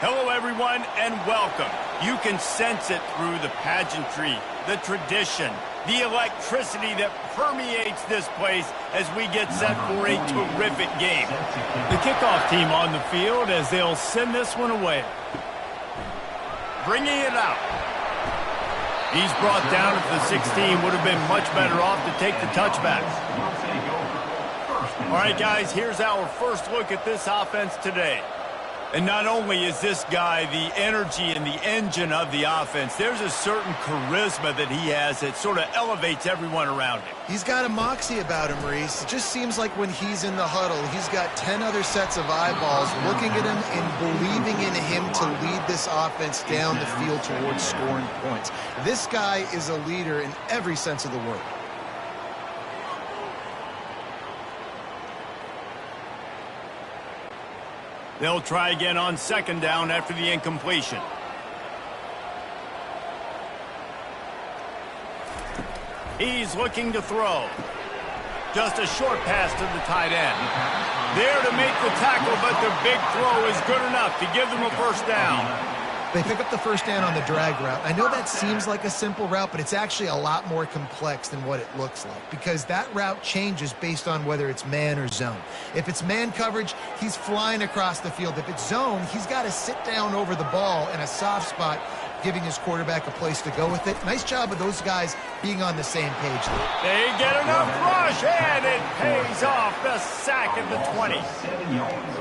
Hello, everyone, and welcome. You can sense it through the pageantry, the tradition, the electricity that permeates this place as we get set for a terrific game. The kickoff team on the field as they'll send this one away. Bringing it out. He's brought down at the 16. Would have been much better off to take the touchback. All right, guys, here's our first look at this offense today. And not only is this guy the energy and the engine of the offense, there's a certain charisma that he has that sort of elevates everyone around him. He's got a moxie about him, Reese. It just seems like when he's in the huddle, he's got 10 other sets of eyeballs looking at him and believing in him to lead this offense down the field towards scoring points. This guy is a leader in every sense of the word. They'll try again on second down after the incompletion. He's looking to throw. Just a short pass to the tight end. There to make the tackle, but the big throw is good enough to give them a first down. They pick up the first down on the drag route. I know that seems like a simple route, but it's actually a lot more complex than what it looks like because that route changes based on whether it's man or zone. If it's man coverage, he's flying across the field. If it's zone, he's got to sit down over the ball in a soft spot, giving his quarterback a place to go with it. Nice job of those guys being on the same page there. They get enough rush, and it pays off. The sack at the 20.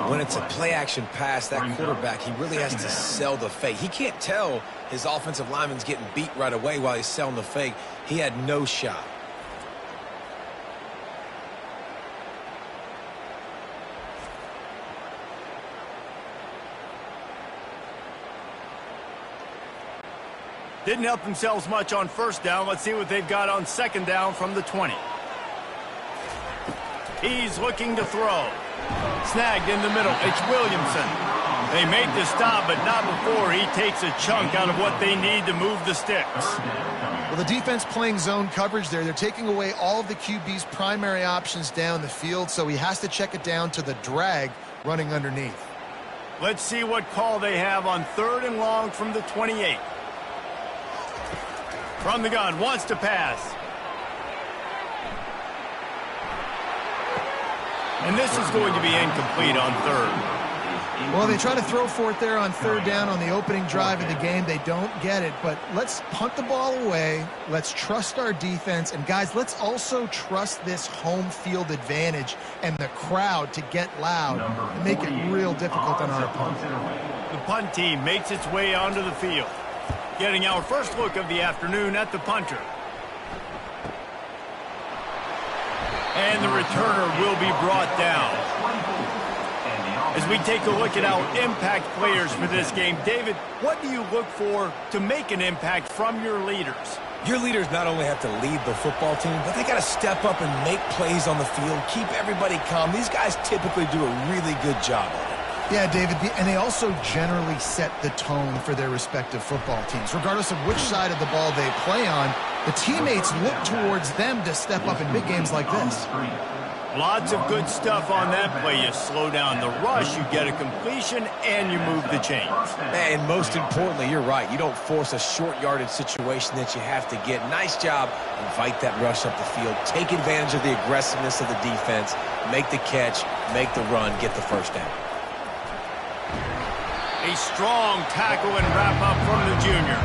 When it's a play-action pass, that quarterback, he really has to sell the fake. He can't tell his offensive lineman's getting beat right away while he's selling the fake. He had no shot. Didn't help themselves much on first down. Let's see what they've got on second down from the 20. He's looking to throw. Snagged in the middle. It's Williamson. They make the stop, but not before he takes a chunk out of what they need to move the sticks. Well, the defense playing zone coverage there. They're taking away all of the QB's primary options down the field, so he has to check it down to the drag running underneath. Let's see what call they have on third and long from the 28. From the gun, wants to pass. And this is going to be incomplete on third. Well, they try to throw for it there on third down on the opening drive of the game. They don't get it, but let's punt the ball away. Let's trust our defense. And, guys, let's also trust this home field advantage and the crowd to get loud and make it real difficult on our opponent. The punt team makes its way onto the field. Getting our first look of the afternoon at the punter. And the returner will be brought down. As we take a look at our impact players for this game, David, what do you look for to make an impact from your leaders? Your leaders not only have to lead the football team, but they got to step up and make plays on the field, keep everybody calm. These guys typically do a really good job of it. Yeah, David, and they also generally set the tone for their respective football teams. Regardless of which side of the ball they play on, the teammates look towards them to step up in big games like this. Lots of good stuff on that play. You slow down the rush, you get a completion, and you move the chains. And most importantly, you're right. You don't force a short yardage situation that you have to get. Nice job. Invite that rush up the field. Take advantage of the aggressiveness of the defense. Make the catch, make the run, get the first down. A strong tackle and wrap up from the junior.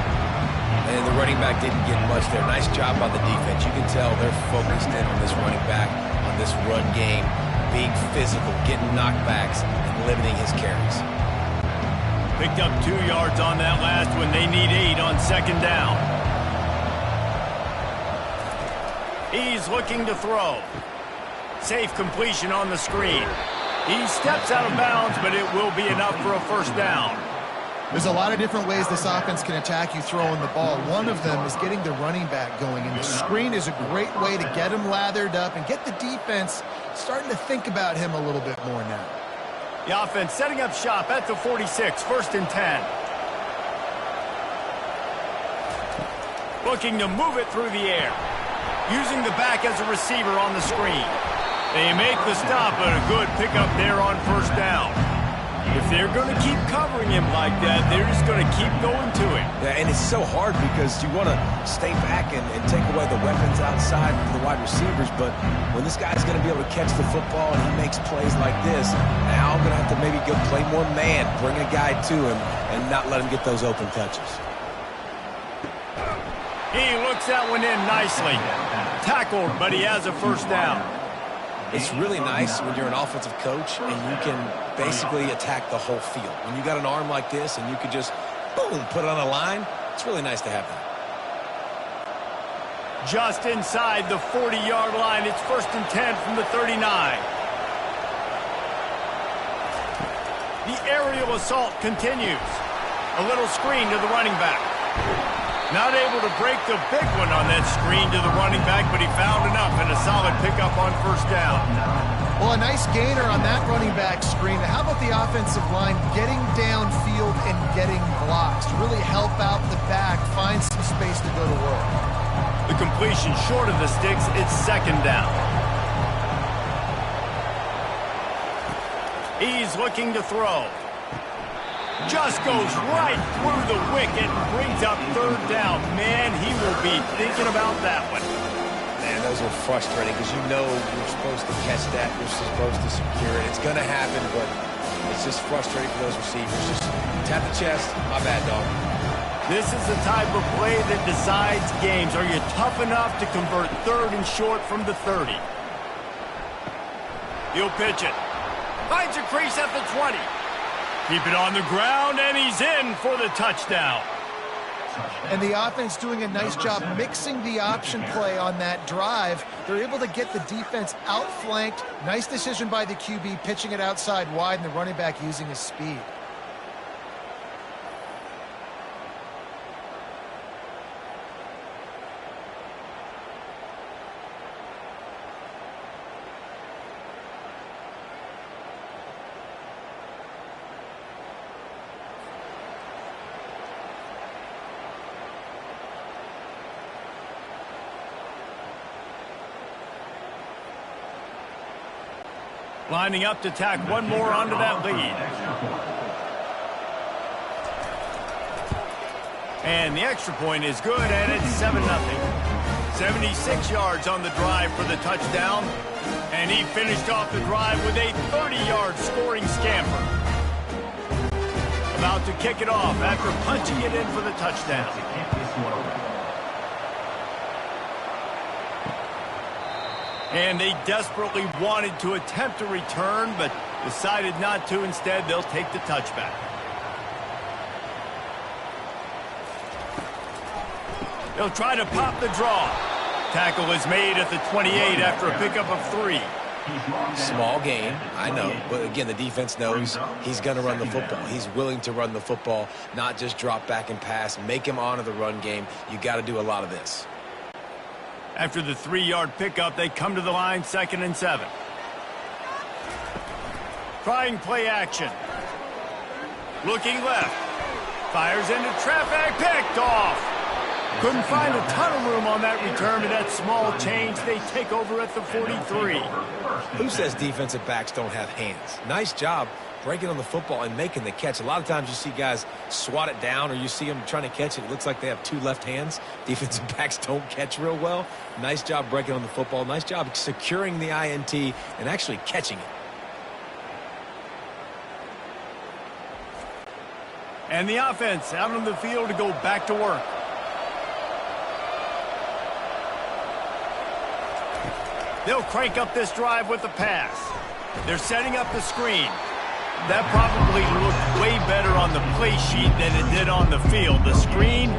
And the running back didn't get much there. Nice job by the defense. You can tell they're focused in on this running back, on this run game, being physical, getting knockbacks, and limiting his carries. Picked up 2 yards on that last one. They need 8 on second down. He's looking to throw. Safe completion on the screen. He steps out of bounds, but it will be enough for a first down. There's a lot of different ways this offense can attack you throwing the ball. One of them is getting the running back going, and the screen is a great way to get him lathered up and get the defense starting to think about him a little bit more now. The offense setting up shop at the 46, first and 10. Looking to move it through the air. Using the back as a receiver on the screen. They make the stop, but a good pickup there on first down. If they're going to keep covering him like that, they're just going to keep going to him. Yeah, and it's so hard because you want to stay back and take away the weapons outside for the wide receivers, but when this guy's going to be able to catch the football and he makes plays like this, now I'm going to have to maybe go play more man, bring a guy to him, and not let him get those open touches. He looks that one in nicely. Tackled, but he has a first down. It's really nice when you're an offensive coach and you can basically attack the whole field. When you got an arm like this and you could just, boom, put it on a line, it's really nice to have that. Just inside the 40-yard line. It's 1st and 10 from the 39. The aerial assault continues. A little screen to the running back. Not able to break the big one on that screen to the running back, but he found enough and a solid pickup on first down. Well, a nice gainer on that running back screen. How about the offensive line getting downfield and getting blocks to really help out the back, find some space to go to work? The completion short of the sticks, it's 2nd down. He's looking to throw. Just goes right through the wicket and brings up 3rd down. Man, he will be thinking about that one. Man, those are frustrating because you know you're supposed to catch that. You're supposed to secure it. It's going to happen, but it's just frustrating for those receivers. Just tap the chest. My bad, dog. This is the type of play that decides games. Are you tough enough to convert 3rd and short from the 30? He'll pitch it. Finds a crease at the 20. Keep it on the ground, and he's in for the touchdown. And the offense doing a nice job mixing the option play on that drive. They're able to get the defense outflanked. Nice decision by the QB, pitching it outside wide, and the running back using his speed. Lining up to tack one more onto that lead. And the extra point is good, and it's 7-0. 76 yards on the drive for the touchdown. And he finished off the drive with a 30-yard scoring scamper. About to kick it off after punching it in for the touchdown. And they desperately wanted to attempt a return, but decided not to. Instead, they'll take the touchback. They'll try to pop the draw. Tackle is made at the 28 after a pickup of 3. Small gain, I know, but again, the defense knows he's going to run the football. He's willing to run the football, not just drop back and pass, make him honor the run game. You got to do a lot of this. After the 3-yard pickup, they come to the line, 2nd and 7. Trying play action. Looking left. Fires into traffic, picked off. Couldn't find a ton of room on that return, but that small change, they take over at the 43. Who says defensive backs don't have hands? Nice job breaking on the football and making the catch. A lot of times you see guys swat it down or you see them trying to catch it. It looks like they have 2 left hands. Defensive backs don't catch real well. Nice job breaking on the football. Nice job securing the INT and actually catching it. And the offense out on the field to go back to work. They'll crank up this drive with the pass. They're setting up the screen. That probably looked way better on the play sheet than it did on the field. The screen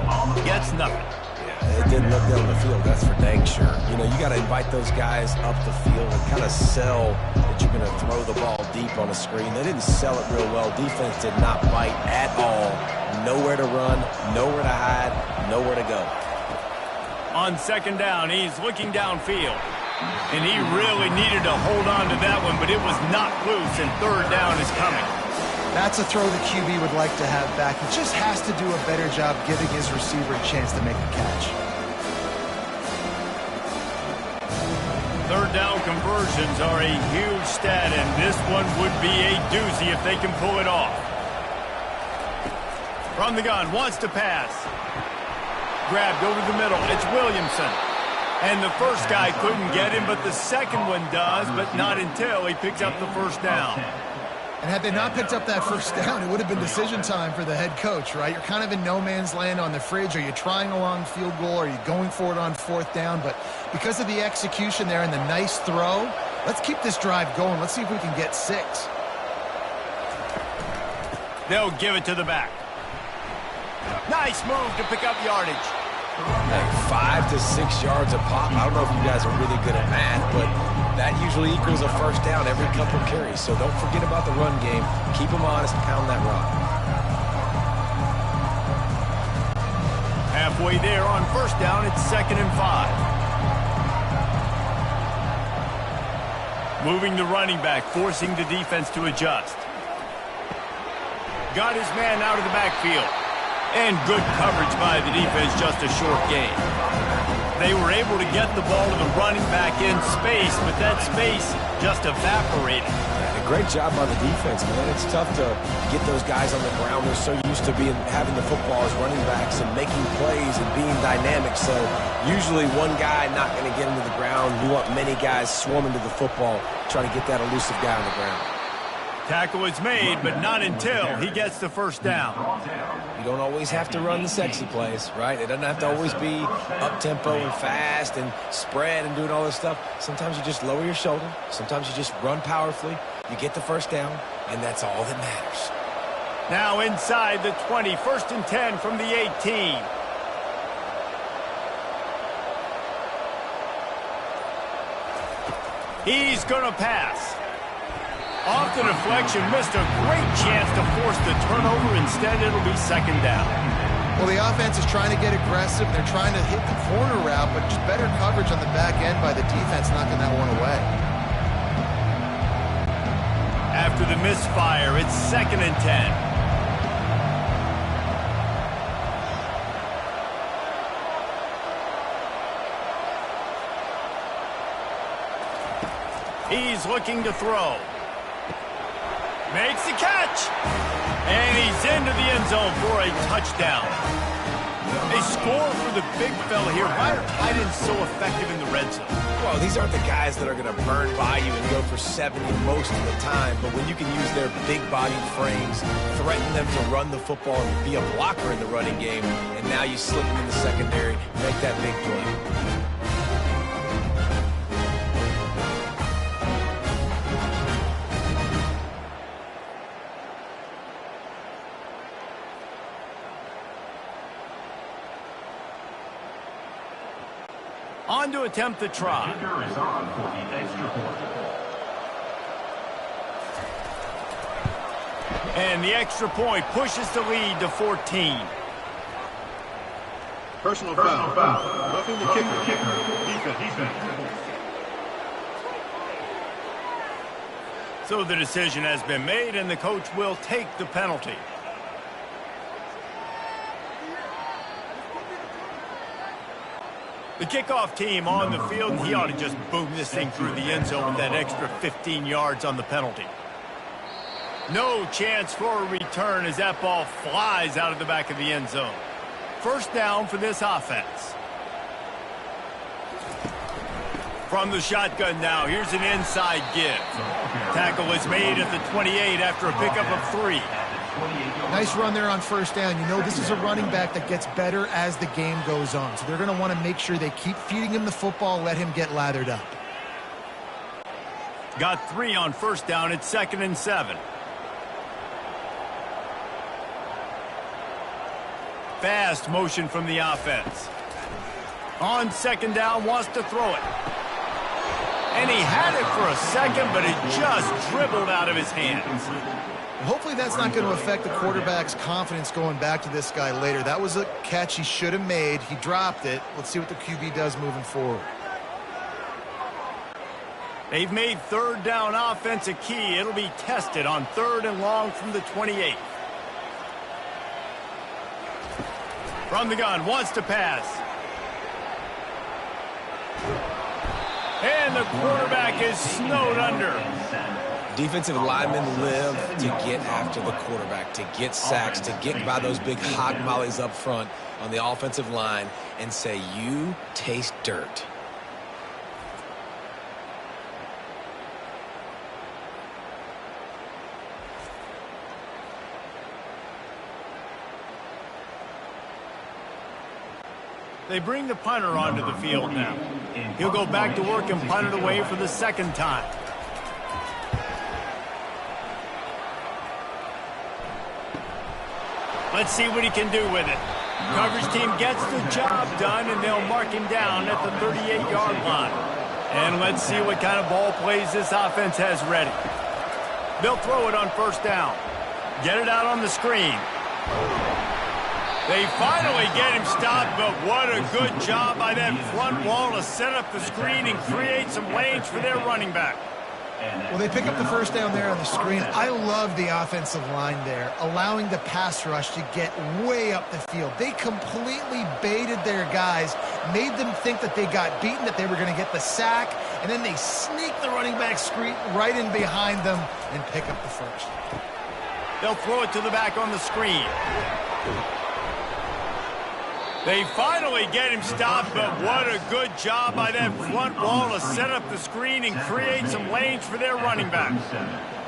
gets nothing. Yeah, it didn't look good on the field, that's for dang sure. You know, you got to invite those guys up the field and kind of sell that you're going to throw the ball deep on a screen. They didn't sell it real well. Defense did not bite at all. Nowhere to run, nowhere to hide, nowhere to go. On 2nd down, he's looking downfield. And he really needed to hold on to that one, but it was knocked loose, and 3rd down is coming. That's a throw the QB would like to have back. He just has to do a better job giving his receiver a chance to make a catch. 3rd down conversions are a huge stat, and this one would be a doozy if they can pull it off. From the gun, wants to pass. Grabbed over the middle. It's Williamson. And the first guy couldn't get him, but the second one does, but not until he picks up the first down. And had they not picked up that first down, it would have been decision time for the head coach, right? You're kind of in no man's land on the fridge. Are you trying a long field goal? Are you going for it on fourth down? But because of the execution there and the nice throw, let's keep this drive going. Let's see if we can get 6. They'll give it to the back. Nice move to pick up yardage. Hey, 5 to 6 yards a pop. I don't know if you guys are really good at math, but that usually equals a first down every couple carries. So don't forget about the run game. Keep them honest, pound that rock. Halfway there on first down, it's 2nd and 5. Moving the running back, forcing the defense to adjust. Got his man out of the backfield. And good coverage by the defense, just a short gain. They were able to get the ball to the running back in space, but that space just evaporated. A great job by the defense, man. It's tough to get those guys on the ground. They're so used to having the football as running backs and making plays and being dynamic. So usually one guy not going to get into the ground. You want many guys swarming to the football, trying to get that elusive guy on the ground. Tackle is made, but not until he gets the first down. You don't always have to run the sexy plays, right? It doesn't have to always be up-tempo and fast and spread and doing all this stuff. Sometimes you just lower your shoulder. Sometimes you just run powerfully. You get the first down, and that's all that matters. Now inside the 20, 1st and 10 from the 18. He's going to pass. Off the deflection, missed a great chance to force the turnover. Instead, it'll be 2nd down. Well, the offense is trying to get aggressive. They're trying to hit the corner route, but just better coverage on the back end by the defense, knocking that one away. After the misfire, it's 2nd and 10. He's looking to throw. Makes the catch. And he's into the end zone for a touchdown. A score for the big fella here. Why are tight ends so effective in the red zone? Well, these aren't the guys that are going to burn by you and go for 70 most of the time. But when you can use their big-bodied frames, threaten them to run the football and be a blocker in the running game, and now you slip them in the secondary, make that big play. On to attempt the try. And the extra point pushes the lead to 14. Personal foul. Roughing the kicker. Defense. So the decision has been made, and the coach will take the penalty. The kickoff team on the field, and he ought to just boom this thing through the end zone with that extra 15 yards on the penalty. No chance for a return as that ball flies out of the back of the end zone. First down for this offense. From the shotgun now, here's an inside give. Tackle is made at the 28 after a pickup of 3. Nice run there on first down. You know, this is a running back that gets better as the game goes on. So they're going to want to make sure they keep feeding him the football, let him get lathered up. Got 3 on first down. It's 2nd and 7. Fast motion from the offense. On 2nd down, wants to throw it. And he had it for a second, but it just dribbled out of his hands. Hopefully that's not going to affect the quarterback's confidence going back to this guy later. That was a catch he should have made. He dropped it. Let's see what the QB does moving forward. They've made 3rd down offense a key. It'll be tested on 3rd and long from the 28. From the gun, wants to pass. And the quarterback is snowed under. Defensive linemen live to get after the quarterback, to get sacks, to get by those big hog mollies up front on the offensive line and say, you taste dirt. They bring the punter onto the field now. He'll go back to work and punt it away for the second time. Let's see what he can do with it. Coverage team gets the job done, and they'll mark him down at the 38-yard line. And let's see what kind of ball plays this offense has ready. They'll throw it on first down. Get it out on the screen. They finally get him stopped, but what a good job by that front wall to set up the screen and create some lanes for their running back. Well, they pick up the first down there on the screen. I love the offensive line there, allowing the pass rush to get way up the field. They completely baited their guys, made them think that they got beaten, that they were going to get the sack, and then they sneak the running back screen right in behind them and pick up the first. They'll throw it to the back on the screen. They finally get him stopped, but what a good job by that front wall to set up the screen and create some lanes for their running back.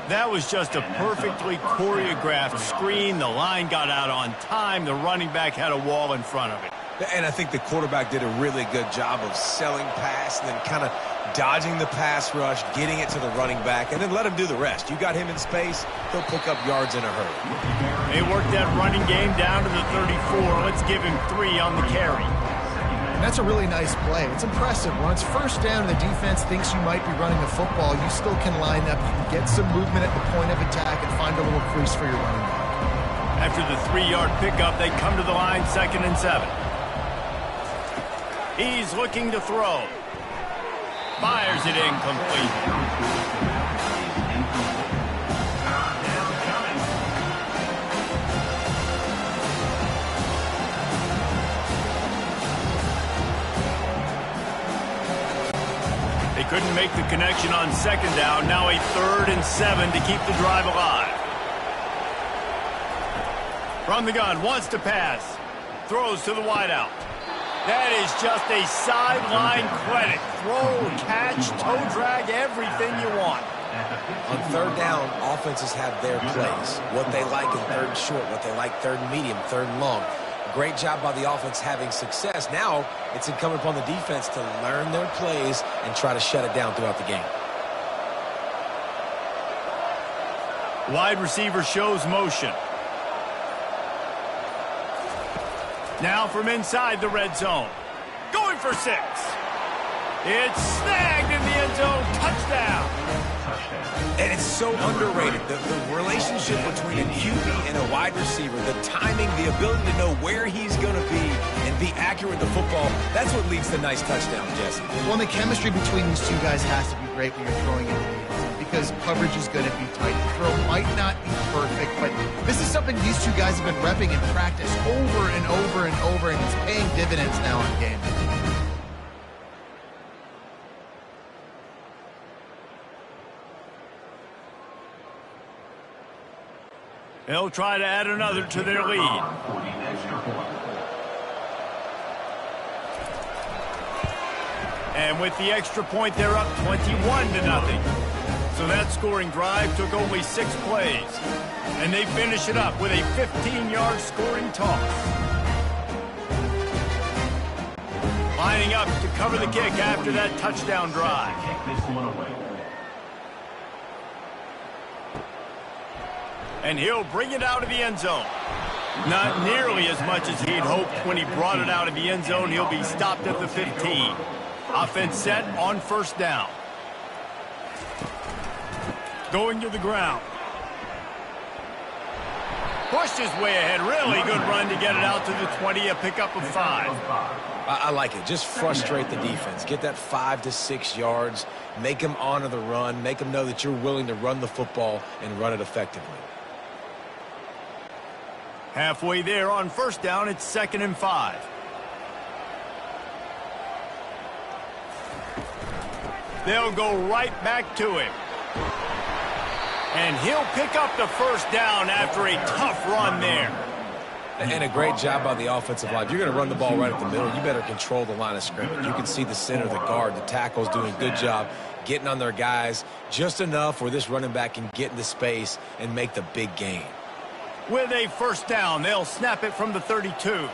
That was just a perfectly choreographed screen. The line got out on time. The running back had a wall in front of it. And I think the quarterback did a really good job of selling pass and then kind of dodging the pass rush, getting it to the running back, and then let him do the rest. You got him in space, he'll pick up yards in a hurry. They worked that running game down to the 34. Let's give him 3 on the carry. And that's a really nice play. It's impressive. When it's first down and the defense thinks you might be running the football, you still can line up. You can get some movement at the point of attack and find a little crease for your running back. After the 3-yard pickup, they come to the line, 2nd and 7. He's looking to throw. Fires it incomplete. They couldn't make the connection on 2nd down. Now a 3rd and 7 to keep the drive alive. From the gun, wants to pass. Throws to the wideout. That is just a sideline credit. Throw, catch, toe drag, everything you want. On 3rd down, offenses have their plays. What they like in 3rd and short, what they like 3rd and medium, 3rd and long. Great job by the offense having success. Now it's incumbent upon the defense to learn their plays and try to shut it down throughout the game. Wide receiver shows motion. Now from inside the red zone. Going for 6. It's snagged in the end zone. Touchdown. And it's so underrated. The relationship between a QB and a wide receiver, the timing, the ability to know where he's going to be and be accurate with the football, that's what leads to nice touchdown, Jesse. Well, the chemistry between these two guys has to be great when you're throwing into the end zone because coverage is going to be tight. The throw might not be perfect, but this is something these two guys have been repping in practice over and over and over, and it's paying dividends now in game. They'll try to add another to their lead. And with the extra point, they're up 21-0. So that scoring drive took only 6 plays. And they finish it up with a 15-yard scoring toss. Lining up to cover the kick after that touchdown drive. And he'll bring it out of the end zone. Not nearly as much as he'd hoped when he brought it out of the end zone. He'll be stopped at the 15. Offense set on first down. Going to the ground. Pushed his way ahead. Really good run to get it out to the 20. A pickup of 5. I like it. Just frustrate the defense. Get that 5 to 6 yards. Make them honor the run. Make them know that you're willing to run the football and run it effectively. Halfway there on first down, it's 2nd and 5. They'll go right back to him. And he'll pick up the first down after a tough run there. And a great job by the offensive line. If you're going to run the ball right up the middle, you better control the line of scrimmage. You can see the center, the guard, the tackles doing a good job getting on their guys just enough where this running back can get into space and make the big gain. With a first down, they'll snap it from the 32.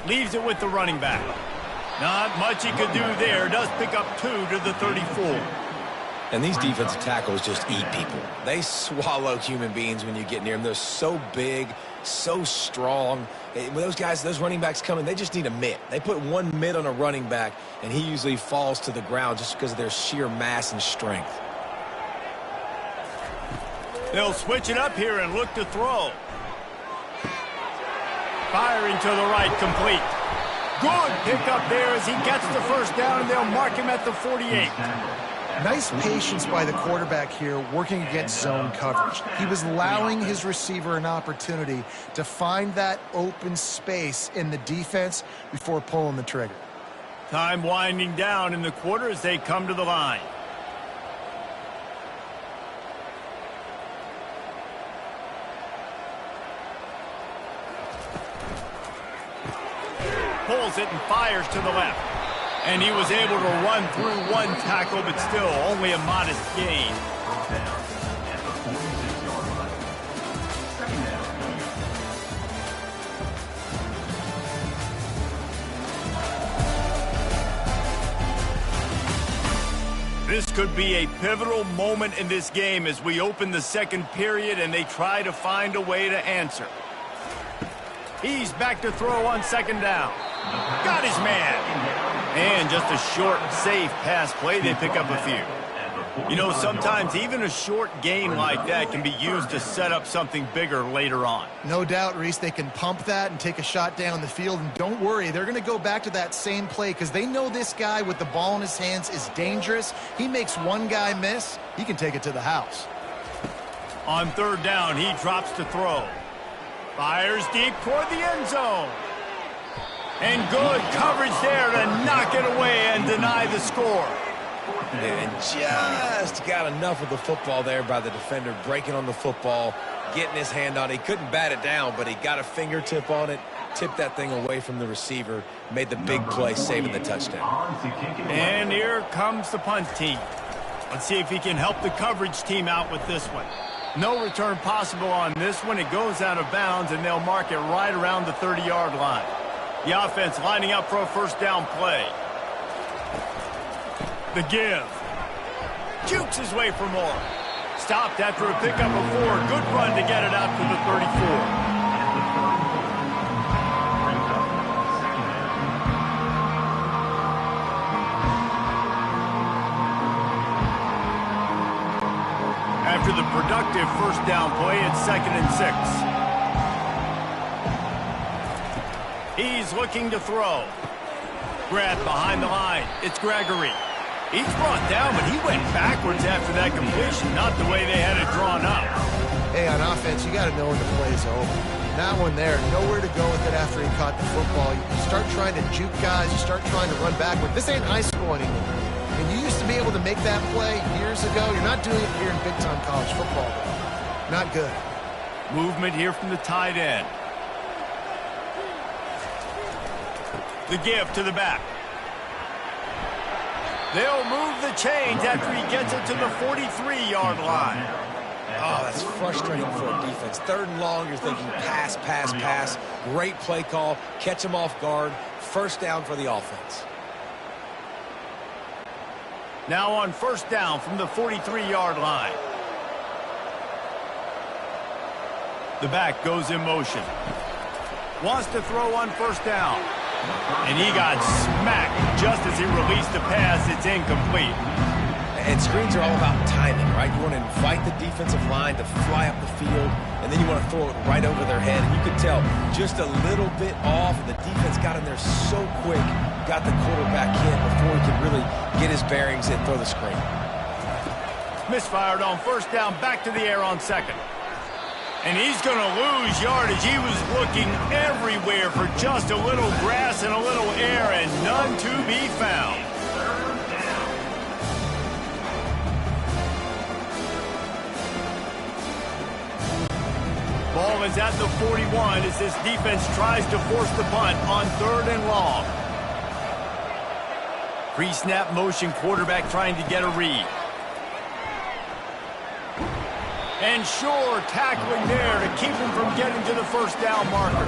Leaves it with the running back. Not much he could do there. Does pick up 2 to the 34. And these defensive tackles just eat people. They swallow human beings when you get near them. They're so big, so strong. When those guys, those running backs come in, they just need a mitt. They put one mitt on a running back, and he usually falls to the ground just because of their sheer mass and strength. They'll switch it up here and look to throw. Firing to the right, complete. Good pickup there as he gets the first down, and they'll mark him at the 48. Nice patience by the quarterback here working against zone coverage. He was allowing his receiver an opportunity to find that open space in the defense before pulling the trigger. Time winding down in the quarter as they come to the line. Pulls it and fires to the left. And he was able to run through one tackle, but still only a modest gain. This could be a pivotal moment in this game as we open the second period and they try to find a way to answer. He's back to throw on second down. Got his man. And just a short, safe pass play, they pick up a few. You know, sometimes even a short gain like that can be used to set up something bigger later on. No doubt, Reese, they can pump that and take a shot down the field. And don't worry, they're going to go back to that same play because they know this guy with the ball in his hands is dangerous. He makes one guy miss, he can take it to the house. On third down, he drops to throw. Fires deep toward the end zone. And good coverage there to knock it away and deny the score. And just got enough of the football there by the defender, breaking on the football, getting his hand on it. He couldn't bat it down, but he got a fingertip on it, tipped that thing away from the receiver, made the big play, saving the touchdown. And here comes the punt team. Let's see if he can help the coverage team out with this one. No return possible on this one. It goes out of bounds, and they'll mark it right around the 30-yard line. The offense lining up for a first down play. The give. Jukes his way for more. Stopped after a pickup of 4. Good run to get it out to the 34. After the productive first down play, it's 2nd and 6. He's looking to throw. Grabbed behind the line. It's Gregory. He's brought down, but he went backwards after that completion, not the way they had it drawn up. Hey, on offense, you got to know when the play's over. That one there, nowhere to go with it after he caught the football. You start trying to juke guys. You start trying to run backward. This ain't high school anymore. And you used to be able to make that play years ago. You're not doing it here in big-time college football. Not good. Movement here from the tight end. The give to the back. They'll move the chains after he gets it to the 43-yard line. Oh, that's frustrating for a defense. 3rd and long, you're thinking pass, pass, pass. Great play call. Catch them off guard. First down for the offense. Now on first down from the 43-yard line. The back goes in motion. Wants to throw on first down. And he got smacked just as he released the pass. It's incomplete. And screens are all about timing, right? You want to invite the defensive line to fly up the field, and then you want to throw it right over their head. And you could tell just a little bit off. The defense got in there so quick, got the quarterback hit before he could really get his bearings and throw the screen. Misfired on first down, back to the air on second. And he's going to lose yardage. He was looking everywhere for just a little grass and a little air, and none to be found. Ball is at the 41 as this defense tries to force the punt on 3rd and long. Pre-snap motion, quarterback trying to get a read. And sure, tackling there to keep him from getting to the first down marker.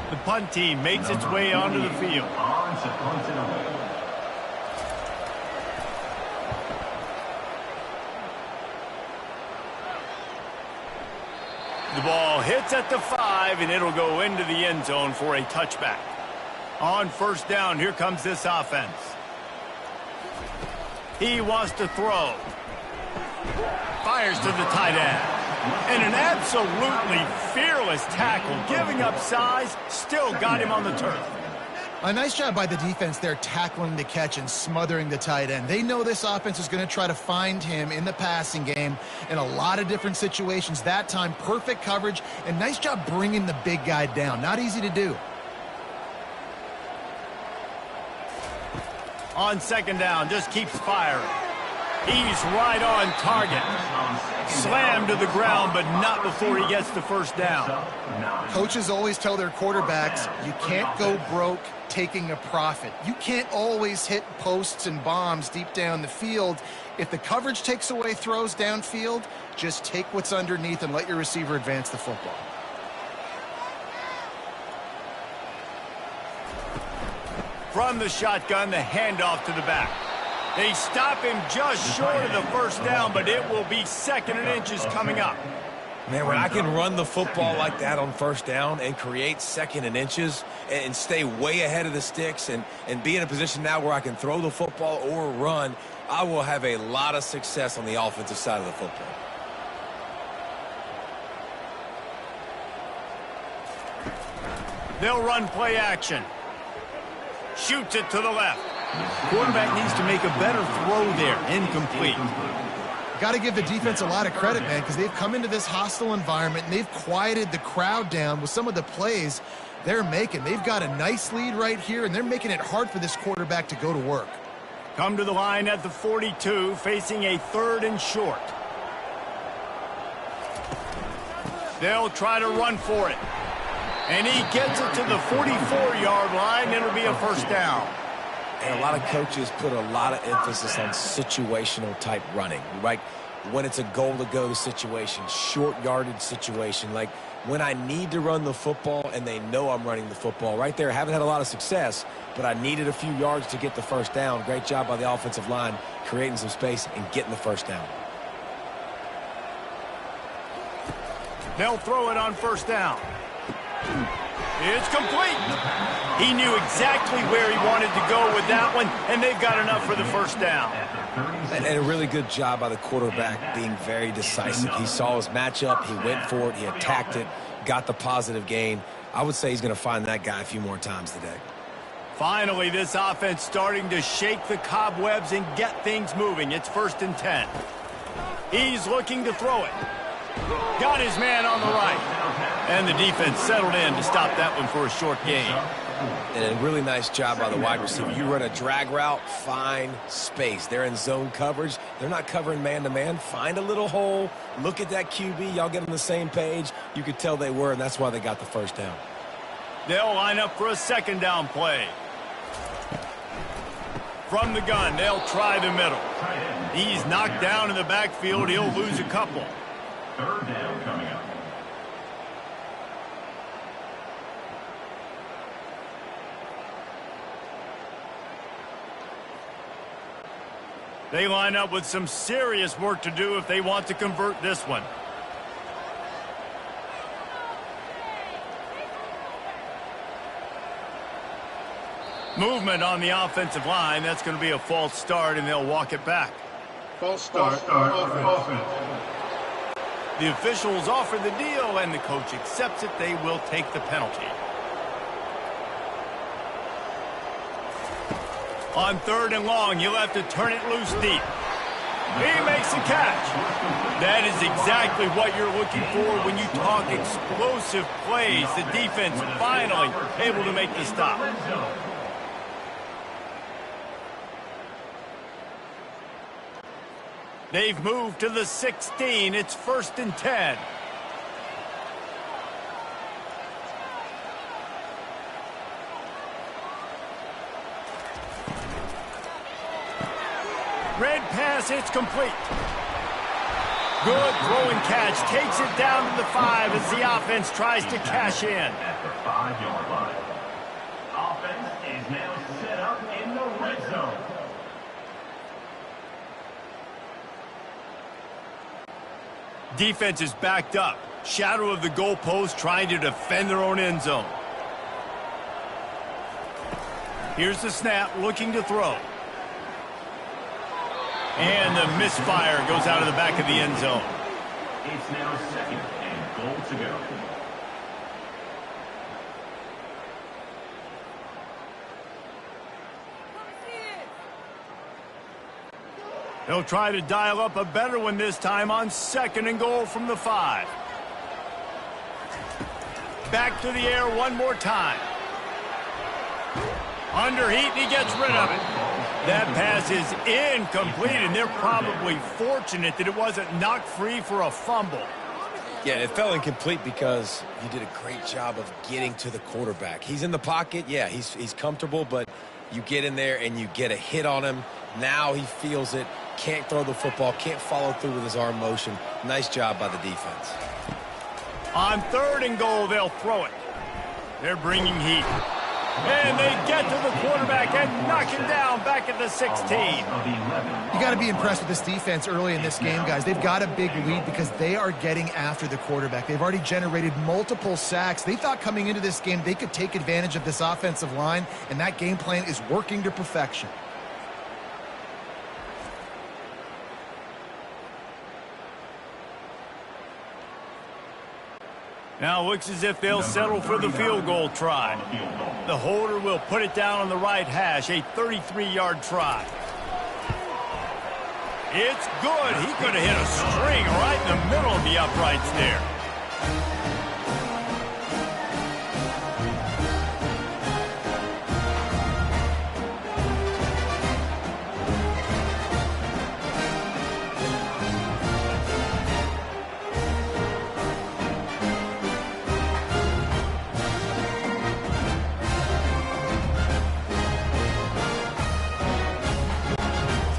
The punt team makes its way onto the field. The ball hits at the 5, and it'll go into the end zone for a touchback. On first down, here comes this offense. He wants to throw. Fires to the tight end. And an absolutely fearless tackle, giving up size, still got him on the turf. A nice job by the defense there tackling the catch and smothering the tight end. They know this offense is going to try to find him in the passing game in a lot of different situations. That time, perfect coverage, and nice job bringing the big guy down. Not easy to do. On second down, just keeps firing. He's right on target. Slammed to the ground, but not before he gets the first down. Coaches always tell their quarterbacks, you can't go broke taking a profit. You can't always hit posts and bombs deep down the field. If the coverage takes away throws downfield, just take what's underneath and let your receiver advance the football. From the shotgun, the handoff to the back. They stop him just short of the first down, but it will be 2nd and inches coming up. Man, when I can run the football like that on first down and create 2nd and inches and stay way ahead of the sticks and be in a position now where I can throw the football or run, I will have a lot of success on the offensive side of the football. They'll run play action. Shoots it to the left. Quarterback needs to make a better throw there. Incomplete. Got to give the defense a lot of credit, man, because they've come into this hostile environment and they've quieted the crowd down with some of the plays they're making. They've got a nice lead right here, and they're making it hard for this quarterback to go to work. Come to the line at the 42, facing a 3rd and short. They'll try to run for it. And he gets it to the 44-yard line. It'll be a first down. And a lot of coaches put a lot of emphasis on situational type running, right? When it's a goal-to-go situation, short yardage situation, like when I need to run the football and they know I'm running the football. Right there, haven't had a lot of success, but I needed a few yards to get the first down. Great job by the offensive line, creating some space and getting the first down. They'll throw it on first down. It's complete. He knew exactly where he wanted to go with that one, and they've got enough for the first down. And a really good job by the quarterback being very decisive. He saw his matchup, he went for it, he attacked it, got the positive gain. I would say he's going to find that guy a few more times today. Finally, this offense starting to shake the cobwebs and get things moving. It's 1st and 10. He's looking to throw it. Got his man on the right. And the defense settled in to stop that one for a short gain. And a really nice job by the wide receiver. You run a drag route, find space. They're in zone coverage. They're not covering man-to-man. Find a little hole. Look at that QB. Y'all get on the same page. You could tell they were, and that's why they got the first down. They'll line up for a 2nd down play. From the gun, they'll try the middle. He's knocked down in the backfield. He'll lose a couple. 3rd down coming up. They line up with some serious work to do if they want to convert this one. Movement on the offensive line. That's going to be a false start, and they'll walk it back. False start. Offense. The officials offer the deal, and the coach accepts it. They will take the penalty. On 3rd and long, you'll have to turn it loose deep. He makes the catch. That is exactly what you're looking for when you talk explosive plays. The defense finally able to make the stop. They've moved to the 16. It's 1st and 10. Red pass, it's complete. Good throwing catch. Takes it down to the 5 as the offense tries to cash in. At the 5-yard line. Offense is now set up in the red zone. Defense is backed up. Shadow of the goalpost trying to defend their own end zone. Here's the snap, looking to throw. And the misfire goes out of the back of the end zone. It's now 2nd and goal to go. They'll try to dial up a better one this time on 2nd and goal from the 5. Back to the air one more time. Under heat, and he gets rid of it. That pass is incomplete, and they're probably fortunate that it wasn't knocked free for a fumble. Yeah, it fell incomplete because you did a great job of getting to the quarterback. He's in the pocket. Yeah, he's comfortable, but you get in there and you get a hit on him. Now he feels it, can't throw the football, can't follow through with his arm motion. Nice job by the defense. On 3rd and goal, they'll throw it. They're bringing heat. And they get to the quarterback and knock him down back at the 16. You got to be impressed with this defense early in this game, guys. They've got a big lead because they are getting after the quarterback. They've already generated multiple sacks. They thought coming into this game they could take advantage of this offensive line, and that game plan is working to perfection. Now it looks as if they'll settle for the field goal try. The holder will put it down on the right hash, a 33-yard try. It's good. He could have hit a string right in the middle of the uprights there.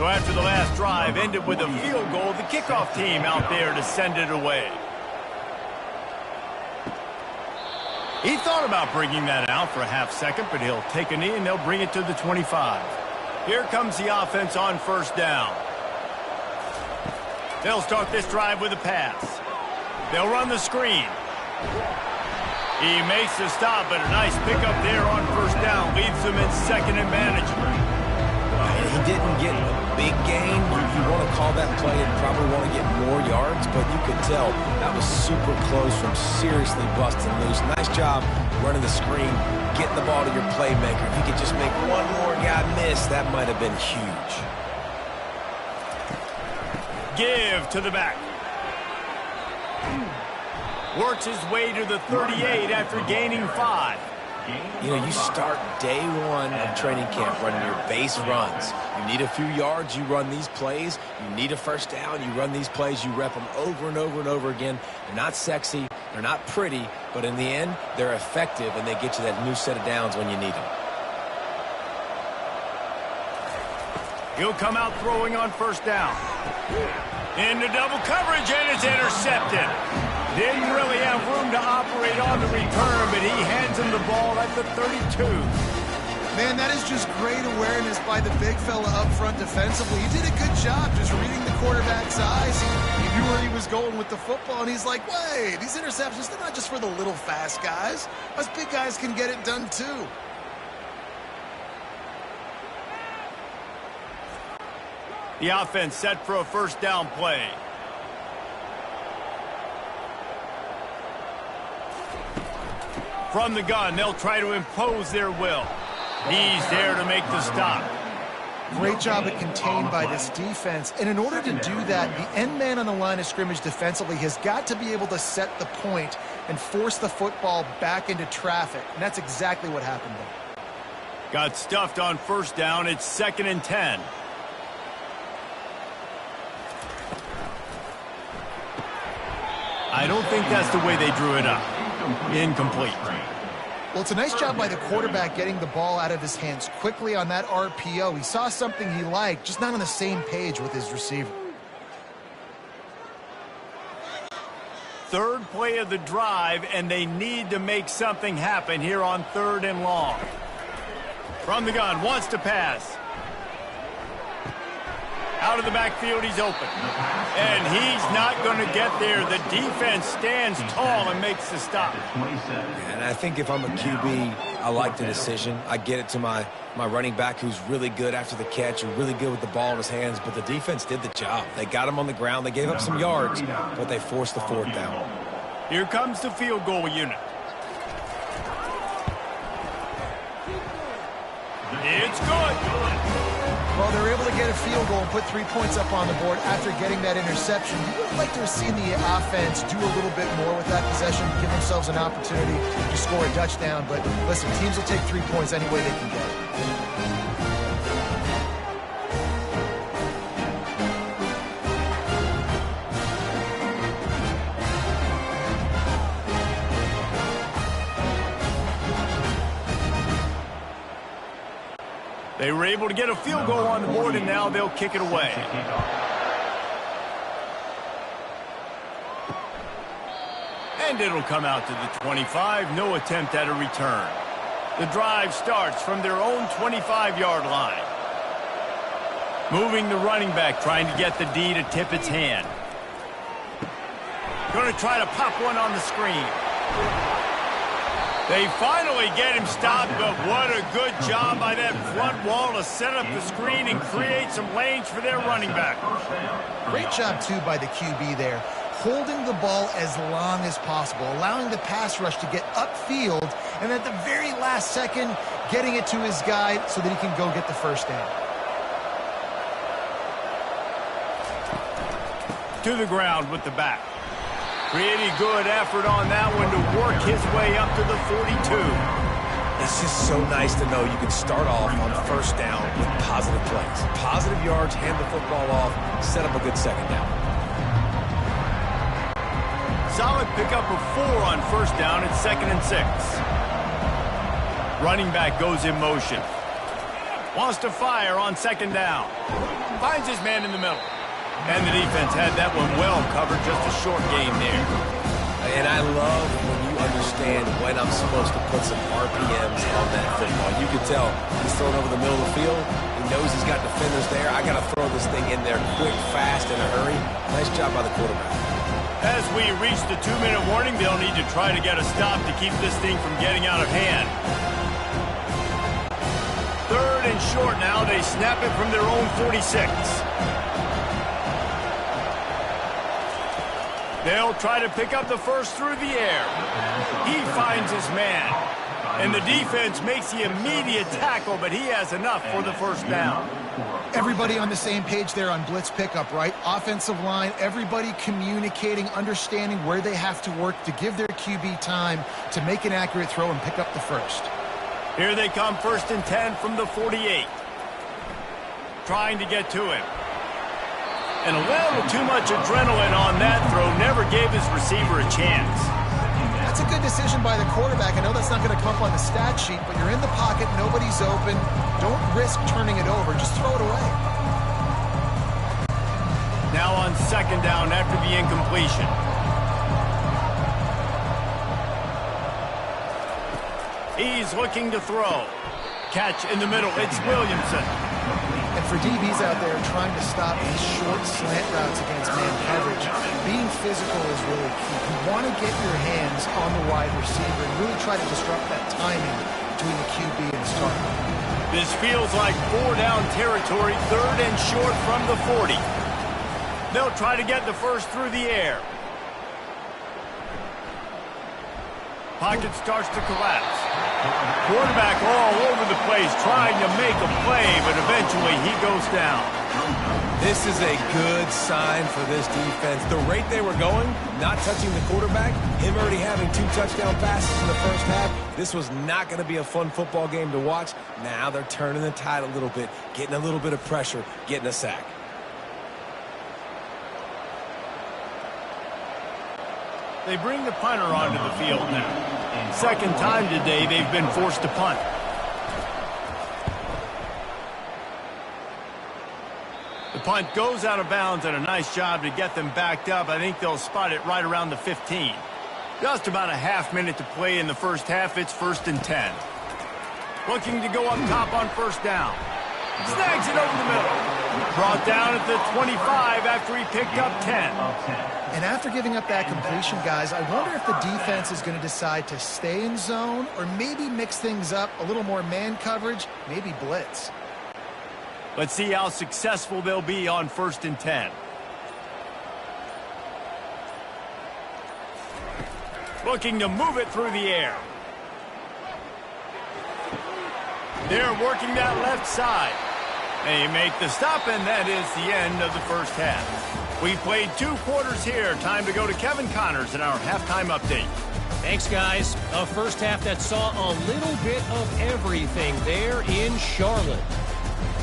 So after the last drive ended with a field goal, the kickoff team out there to send it away. He thought about bringing that out for a half second, but he'll take a knee and they'll bring it to the 25. Here comes the offense on 1st down. They'll start this drive with a pass. They'll run the screen. He makes the stop, but a nice pickup there on 1st down. Leaves them in 2nd and manageable. He didn't get a big gain. You want to call that play and probably want to get more yards, but you could tell that was super close from seriously busting loose. Nice job running the screen, getting the ball to your playmaker. If you could just make one more guy miss, that might have been huge. Give to the back. Works his way to the 38 after gaining 5. You know, you start day one of training camp running your base runs. You need a few yards, you run these plays. You need a 1st down, you run these plays. You rep them over and over and over again. They're not sexy, they're not pretty, but in the end, they're effective, and they get you that new set of downs when you need them. He'll come out throwing on 1st down. Into double coverage, and it's intercepted. Didn't really have room to operate on the return, but he hands him the ball at the 32. Man, that is just great awareness by the big fella up front defensively. He did a good job just reading the quarterback's eyes. He knew where he was going with the football, and he's like, wait, these interceptions, they're not just for the little fast guys. Us big guys can get it done too. The offense set for a 1st down play. From the gun, they'll try to impose their will. He's there to make the stop. Great job at contained by this defense. And in order to do that, the end man on the line of scrimmage defensively has got to be able to set the point and force the football back into traffic. And that's exactly what happened there. Got stuffed on first down. It's 2nd and 10. I don't think that's the way they drew it up. Incomplete. Well, it's a nice job by the quarterback getting the ball out of his hands quickly on that RPO. He saw something he liked, just not on the same page with his receiver. Third play of the drive, and they need to make something happen here on 3rd and long. From the gun, wants to pass. Out of the backfield, he's open. And he's not going to get there. The defense stands tall and makes the stop. And I think if I'm a QB, I like the decision. I get it to my running back who's really good after the catch and really good with the ball in his hands, but the defense did the job. They got him on the ground. They gave up some yards, but they forced the 4th down. Here comes the field goal unit. It's good. Well, they're able to get a field goal and put 3 points up on the board after getting that interception. You would have liked to have seen the offense do a little bit more with that possession, give themselves an opportunity to score a touchdown. But listen, teams will take 3 points any way they can get it. They were able to get a field goal on the board, and now they'll kick it away. And it'll come out to the 25. No attempt at a return. The drive starts from their own 25-yard line. Moving the running back, trying to get the D to tip its hand. Going to try to pop one on the screen. They finally get him stopped, but what a good job by that front wall to set up the screen and create some lanes for their running back. Great job, too, by the QB there, holding the ball as long as possible, allowing the pass rush to get upfield, and at the very last second, getting it to his guy so that he can go get the first down. To the ground with the back. Pretty good effort on that one to work his way up to the 42. It's just so nice to know you can start off on first down with positive plays. Positive yards, hand the football off, set up a good second down. Solid pickup of 4 on first down at 2nd and 6. Running back goes in motion. Wants to fire on 2nd down. Finds his man in the middle. And the defense had that one well covered, just a short game there. And I love when you understand when I'm supposed to put some RPMs on that football. You can tell he's throwing over the middle of the field. He knows he's got defenders there. I got to throw this thing in there quick, fast, in a hurry. Nice job by the quarterback. As we reach the 2-minute warning, they'll need to try to get a stop to keep this thing from getting out of hand. 3rd and short now. They snap it from their own 46. They'll try to pick up the first through the air. He finds his man. And the defense makes the immediate tackle, but he has enough for the first down. Everybody on the same page there on blitz pickup, right? Offensive line, everybody communicating, understanding where they have to work to give their QB time to make an accurate throw and pick up the first. Here they come, 1st and 10 from the 48. Trying to get to him. And a little too much adrenaline on that throw. Never gave his receiver a chance. That's a good decision by the quarterback. I know that's not going to come up on the stat sheet, but you're in the pocket, nobody's open. Don't risk turning it over. Just throw it away. Now on 2nd down after the incompletion. He's looking to throw. Catch in the middle. It's Williamson. And for DBs out there trying to stop these short slant routes against man coverage, being physical is really key. You want to get your hands on the wide receiver and really try to disrupt that timing between the QB and the starter. This feels like 4-down territory, 3rd and short from the 40. They'll try to get the first through the air. Pocket starts to collapse. Quarterback all over the place trying to make a play, but eventually he goes down. This is a good sign for this defense. The rate they were going, not touching the quarterback, him already having 2 touchdown passes in the first half, this was not going to be a fun football game to watch. Now they're turning the tide a little bit, getting a little bit of pressure, getting a sack. They bring the punter onto the field now. Second time today they've been forced to punt. The punt goes out of bounds, and a nice job to get them backed up. I think they'll spot it right around the 15. Just about a half minute to play in the first half. It's 1st and 10. Looking to go up top on first down. Snags it over the middle. Brought down at the 25 after he picked up 10. And after giving up that completion, guys, I wonder if the defense is going to decide to stay in zone or maybe mix things up, a little more man coverage, maybe blitz. Let's see how successful they'll be on 1st and 10. Looking to move it through the air. They're working that left side. They make the stop, and that is the end of the first half. We played 2 quarters here. Time to go to Kevin Connors in our halftime update. Thanks, guys. A first half that saw a little bit of everything there in Charlotte.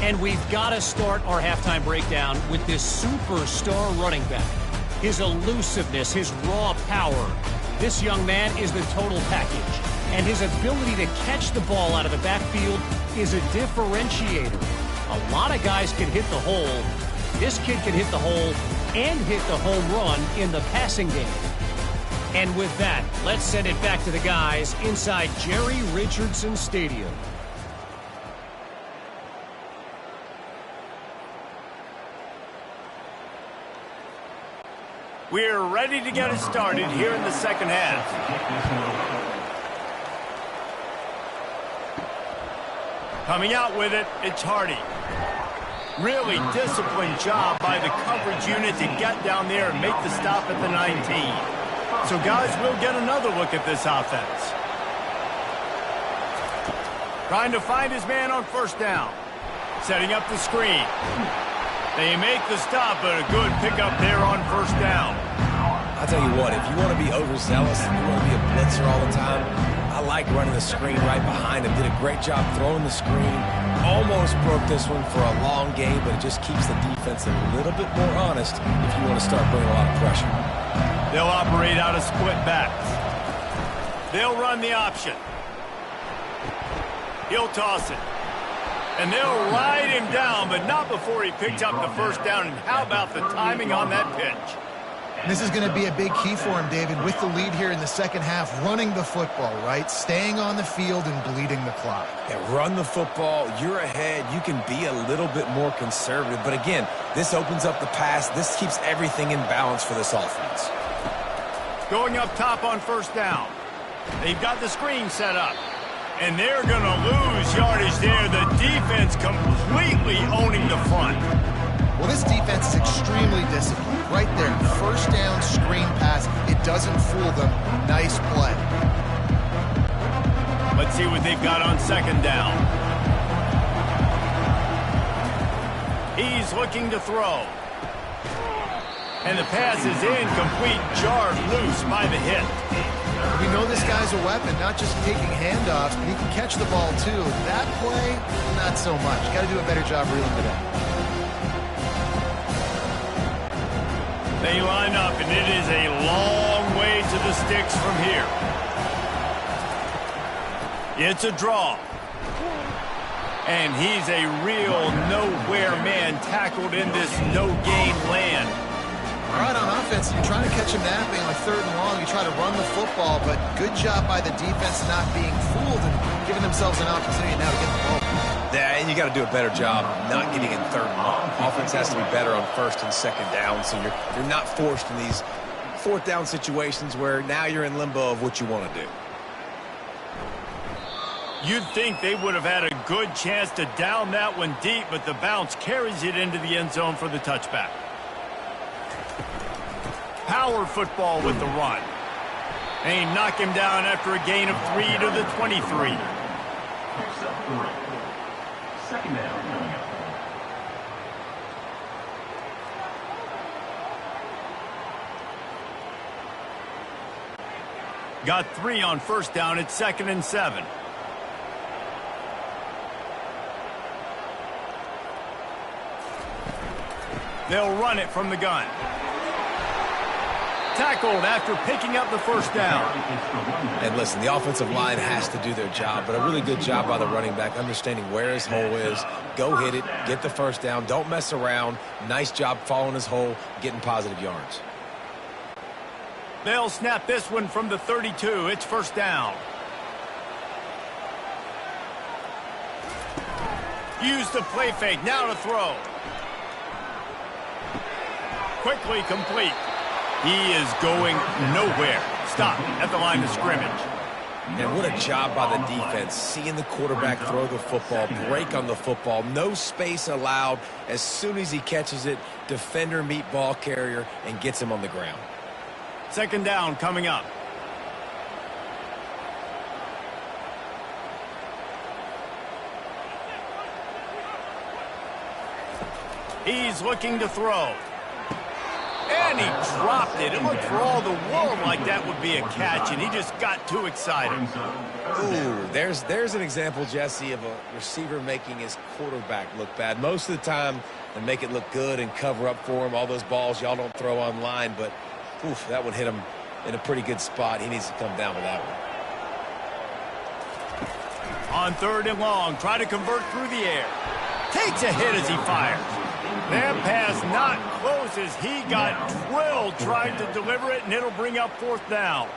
And we've got to start our halftime breakdown with this superstar running back. His elusiveness, his raw power. This young man is the total package. And his ability to catch the ball out of the backfield is a differentiator. A lot of guys can hit the hole. This kid can hit the hole and hit the home run in the passing game. And with that, let's send it back to the guys inside Jerry Richardson Stadium. We're ready to get it started here in the second half. Coming out with it, it's Hardy. Really disciplined job by the coverage unit to get down there and make the stop at the 19. So, guys, we'll get another look at this offense. Trying to find his man on first down. Setting up the screen. They make the stop, but a good pickup there on first down. I'll tell you what, if you want to be overzealous, if you want to be a blitzer all the time, I like running the screen right behind him. Did a great job throwing the screen. Almost broke this one for a long game, but it just keeps the defense a little bit more honest if you want to start bringing a lot of pressure. They'll operate out of split backs. They'll run the option. He'll toss it. And they'll ride him down, but not before he picked up the first down. And how about the timing on that pitch? This is going to be a big key for him, David, with the lead here in the second half, running the football, right? Staying on the field and bleeding the clock. Yeah, run the football. You're ahead. You can be a little bit more conservative. But again, this opens up the pass. This keeps everything in balance for this offense. Going up top on first down. They've got the screen set up. And they're going to lose yardage there. The defense completely owning the front. Well, this defense is extremely disciplined. Right there, first down screen pass. It doesn't fool them. Nice play. Let's see what they've got on second down. He's looking to throw. And the pass is incomplete, jarred loose by the hit. We know this guy's a weapon, not just taking handoffs, but he can catch the ball too. That play, not so much. Got to do a better job reeling it in. They line up, and it is a long way to the sticks from here. It's a draw. And he's a real nowhere man tackled in this no-gain land. All right, on offense, you're trying to catch him napping on third and long. You try to run the football, but good job by the defense not being fooled and giving themselves an opportunity now to get the ball. Yeah, and you got to do a better job not getting in third and long. Offense has to be better on first and second down, so you're not forced in these fourth down situations where now you're in limbo of what you want to do. You'd think they would have had a good chance to down that one deep, but the bounce carries it into the end zone for the touchback. Power football with the run. And he knocked him down after a gain of 3 to the 23. Picks up 3. Second down coming up. Got 3 on first down. It's 2nd and 7. They'll run it from the gun. Tackled after picking up the first down. And listen, the offensive line has to do their job, but a really good job by the running back understanding where his hole is. Go hit it, get the first down, don't mess around. Nice job following his hole, getting positive yards. They'll snap this one from the 32. It's first down. Use the play fake. Now to throw. Quickly complete. He is going nowhere. Stop at the line of scrimmage. And what a job by the defense. Seeing the quarterback throw the football, break on the football, no space allowed. As soon as he catches it, defender meet ball carrier and gets him on the ground. Second down coming up. He's looking to throw. And he dropped it. It looked for all the world like that would be a catch, and he just got too excited. Ooh, there's an example, Jesse, of a receiver making his quarterback look bad. Most of the time, they make it look good and cover up for him. All those balls y'all don't throw online, but oof, that one hit him in a pretty good spot. He needs to come down with that one. On 3rd and long, try to convert through the air. Takes a hit as he fires. That pass not close as he got drilled trying to deliver it, and it'll bring up 4th down.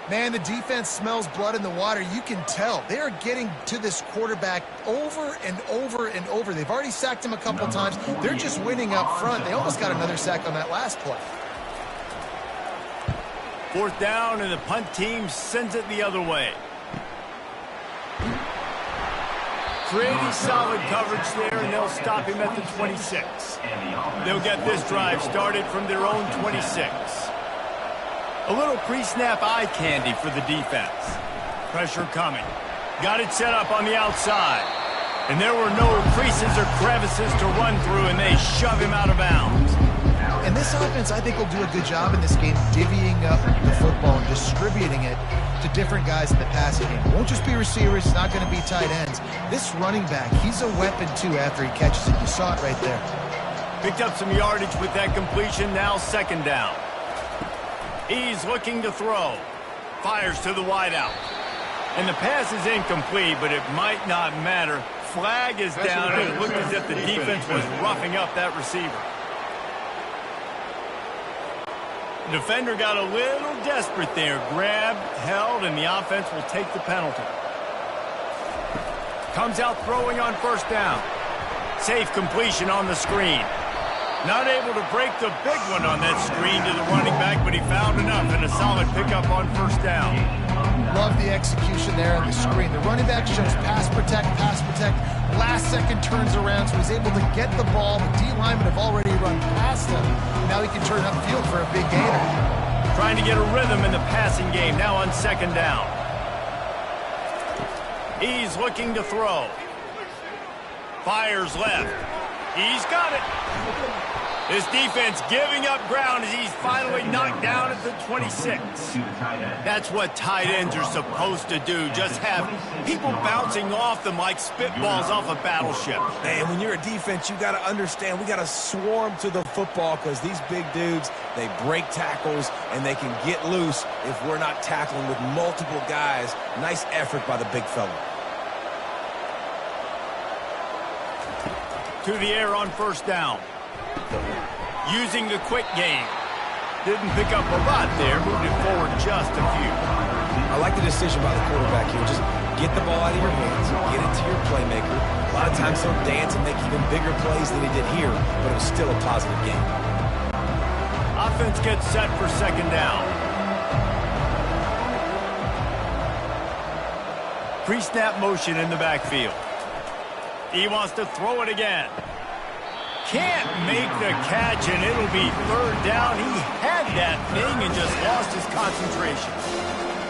Man, the defense smells blood in the water. You can tell. They are getting to this quarterback over and over and over. They've already sacked him a couple times. They're just winning up front. They almost got another sack on that last play. 4th down, and the punt team sends it the other way. Pretty solid coverage there, and they'll stop him at the 26. They'll get this drive started from their own 26. A little pre-snap eye candy for the defense. Pressure coming. Got it set up on the outside. And there were no creases or crevices to run through, and they shove him out of bounds. And this offense, I think, will do a good job in this game divvying up the football and distributing it to different guys in the passing game. It won't just be receivers. It's not going to be tight ends. This running back, he's a weapon, too, after he catches it. You saw it right there. Picked up some yardage with that completion. Now 2nd down. He's looking to throw. Fires to the wideout. And the pass is incomplete, but it might not matter. Flag is down, and it looked as if the defense was roughing up that receiver. The defender got a little desperate there. Grabbed, held, and the offense will take the penalty. Comes out throwing on 1st down. Safe completion on the screen. Not able to break the big one on that screen to the running back, but he found enough and a solid pickup on 1st down. Love the execution there on the screen. The running back shows pass protect. Last second turns around, so he's able to get the ball. The D-linemen have already run past him. Now he can turn upfield for a big gainer. Trying to get a rhythm in the passing game, now on 2nd down. He's looking to throw. Fires left. He's got it. This defense giving up ground as he's finally knocked down at the 26. That's what tight ends are supposed to do. Just have people bouncing off them like spitballs off a battleship. And when you're a defense, you got to understand we got to swarm to the football because these big dudes, they break tackles and they can get loose if we're not tackling with multiple guys. Nice effort by the big fella. To the air on 1st down. Using the quick game. Didn't pick up a lot there. Moved it forward just a few. I like the decision by the quarterback here. Just get the ball out of your hands. Get it to your playmaker. A lot of times he'll dance and make even bigger plays than he did here, but it was still a positive game. Offense gets set for 2nd down. Pre-snap motion in the backfield. He wants to throw it again. Can't make the catch, and it'll be 3rd down. He had that thing and just lost his concentration.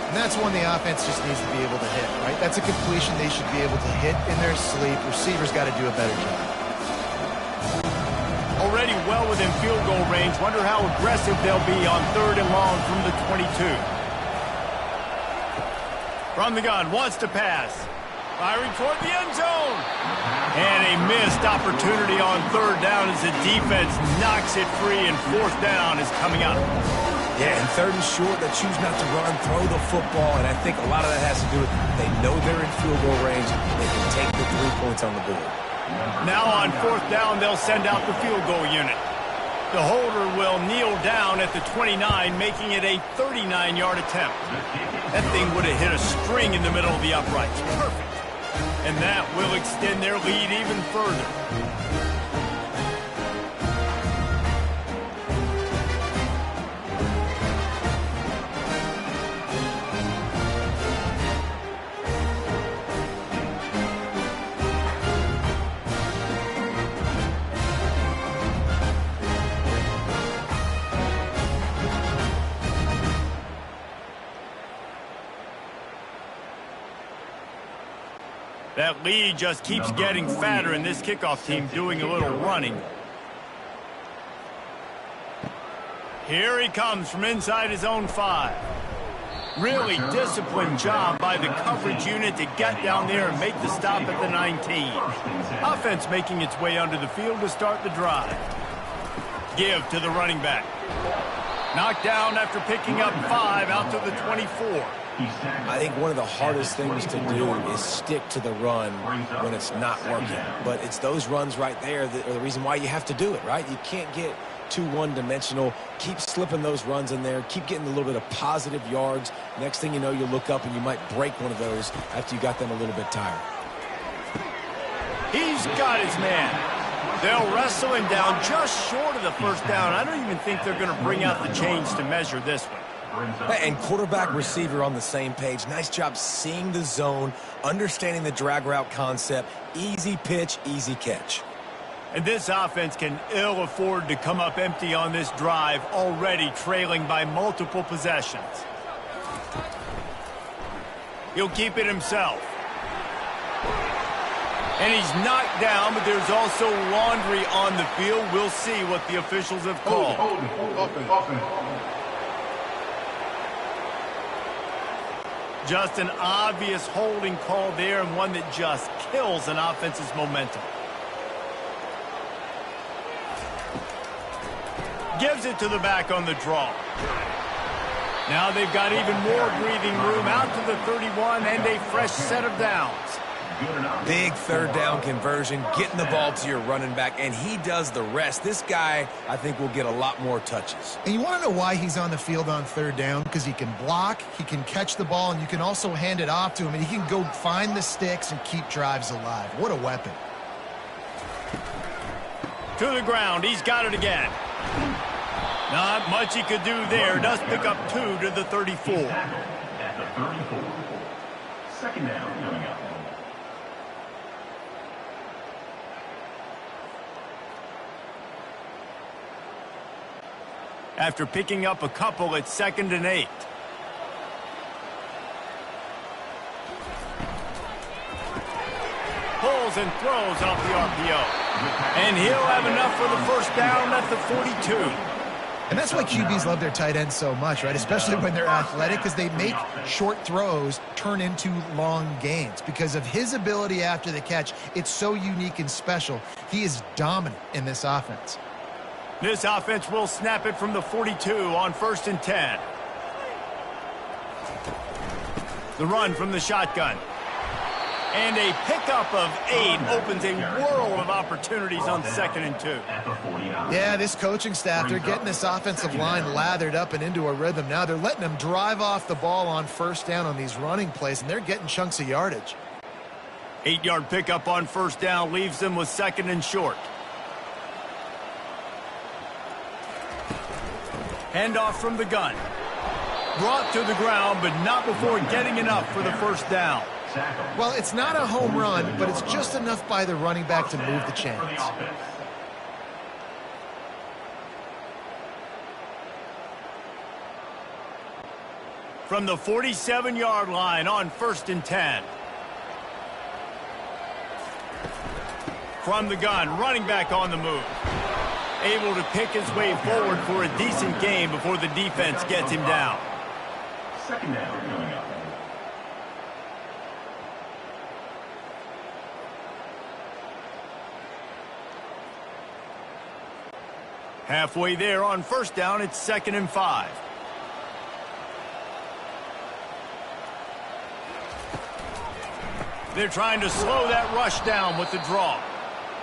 And that's one the offense just needs to be able to hit, right? That's a completion they should be able to hit in their sleep. Receivers got to do a better job. Already well within field goal range. Wonder how aggressive they'll be on 3rd and long from the 22. From the gun, wants to pass. Firing toward the end zone. And a missed opportunity on 3rd down as the defense knocks it free, and 4th down is coming up. Yeah, and 3rd and short, they choose not to run, throw the football, and I think a lot of that has to do with they know they're in field goal range. They can take the 3 points on the board. Now on 4th down, they'll send out the field goal unit. The holder will kneel down at the 29, making it a 39-yard attempt. That thing would have hit a string in the middle of the uprights. Perfect. And that will extend their lead even further. That lead just keeps getting fatter, and this kickoff team doing a little running. Here he comes from inside his own 5. Really disciplined job by the coverage unit to get down there and make the stop at the 19. Offense making its way under the field to start the drive. Give to the running back. Knocked down after picking up 5 out to the 24. I think one of the hardest things to do is stick to the run when it's not working. But it's those runs right there that are the reason why you have to do it, right? You can't get too one-dimensional. Keep slipping those runs in there. Keep getting a little bit of positive yards. Next thing you know, you look up and you might break one of those after you got them a little bit tired. He's got his man. They'll wrestle him down just short of the 1st down. I don't even think they're going to bring out the chains to measure this one. And quarterback, receiver on the same page. Nice job seeing the zone, understanding the drag route concept. Easy pitch, easy catch. And this offense can ill afford to come up empty on this drive, already trailing by multiple possessions. He'll keep it himself. And he's knocked down, but there's also laundry on the field. We'll see what the officials have called. Just an obvious holding call there, and one that just kills an offense's momentum. Gives it to the back on the draw. Now they've got even more breathing room out to the 31 and a fresh set of downs. Big 3rd down conversion, getting the ball to your running back, and he does the rest. This guy, I think, will get a lot more touches. And you want to know why he's on the field on 3rd down? Because he can block, he can catch the ball, and you can also hand it off to him, and he can go find the sticks and keep drives alive. What a weapon. To the ground. He's got it again. Not much he could do there. Does pick up 2 to the 34. At the 34. 2nd down coming up. After picking up a couple at 2nd and 8. Pulls and throws off the RPO. And he'll have enough for the 1st down at the 42. And that's why QBs love their tight ends so much, right? Especially when they're athletic, because they make short throws turn into long gains. Because of his ability after the catch, it's so unique and special. He is dominant in this offense. This offense will snap it from the 42 on 1st and 10. The run from the shotgun. And a pickup of 8 opens a world of opportunities on 2nd and 2. Yeah, this coaching staff, they're getting this offensive line lathered up and into a rhythm. Now they're letting them drive off the ball on 1st down on these running plays, and they're getting chunks of yardage. 8-yard pickup on 1st down leaves them with 2nd and short. Handoff from the gun. Brought to the ground, but not before getting enough for the 1st down. Well, it's not a home run, but it's just enough by the running back to move the chains. from the 47-yard line on 1st and 10. From the gun, running back on the move. Able to pick his way forward for a decent gain before the defense gets him down. Second down coming up. Halfway there on 1st down, it's 2nd and 5. They're trying to slow that rush down with the draw.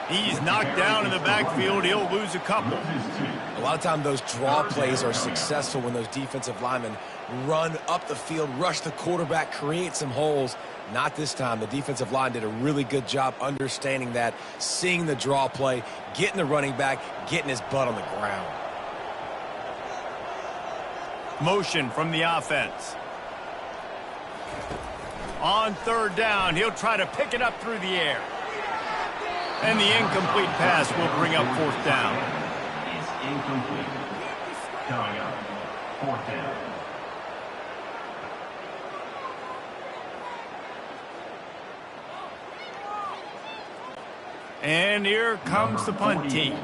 He's knocked down in the backfield. He'll lose a couple. A lot of times those draw plays are successful when those defensive linemen run up the field, rush the quarterback, create some holes. Not this time. The defensive line did a really good job understanding that, seeing the draw play, getting the running back, getting his butt on the ground. Motion from the offense. On 3rd down, he'll try to pick it up through the air. And the incomplete pass will bring up 4th down. It's incomplete. Coming up, 4th down. And here comes the punt team.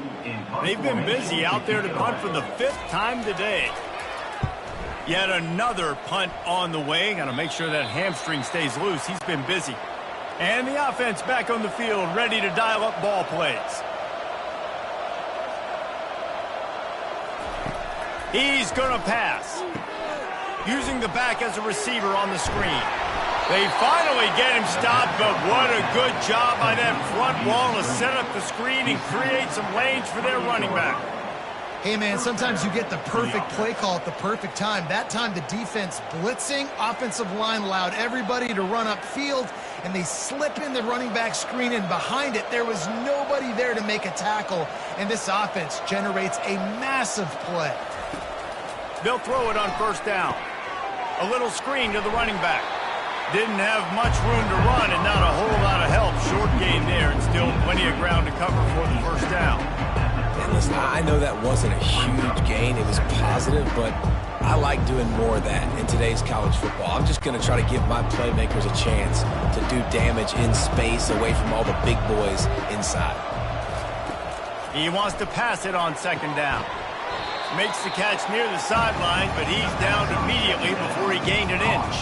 They've been busy out there to punt for the 5th time today. Yet another punt on the way. Got to make sure that hamstring stays loose. He's been busy. And the offense back on the field, ready to dial up ball plays. He's going to pass. Using the back as a receiver on the screen. They finally get him stopped, but what a good job by that front wall to set up the screen and create some lanes for their running back. Hey, man, sometimes you get the perfect play call at the perfect time. That time the defense blitzing, offensive line allowed everybody to run upfield, and they slip in the running back screen, and behind it there was nobody there to make a tackle, and this offense generates a massive play. They'll throw it on 1st down. A little screen to the running back. Didn't have much room to run and not a whole lot of help. Short gain there and still plenty of ground to cover for the 1st down. And listen, I know that wasn't a huge gain. It was positive, but I like doing more of that in today's college football. I'm just going to try to give my playmakers a chance to do damage in space away from all the big boys inside. He wants to pass it on 2nd down. Makes the catch near the sideline, but he's down immediately before he gained an inch.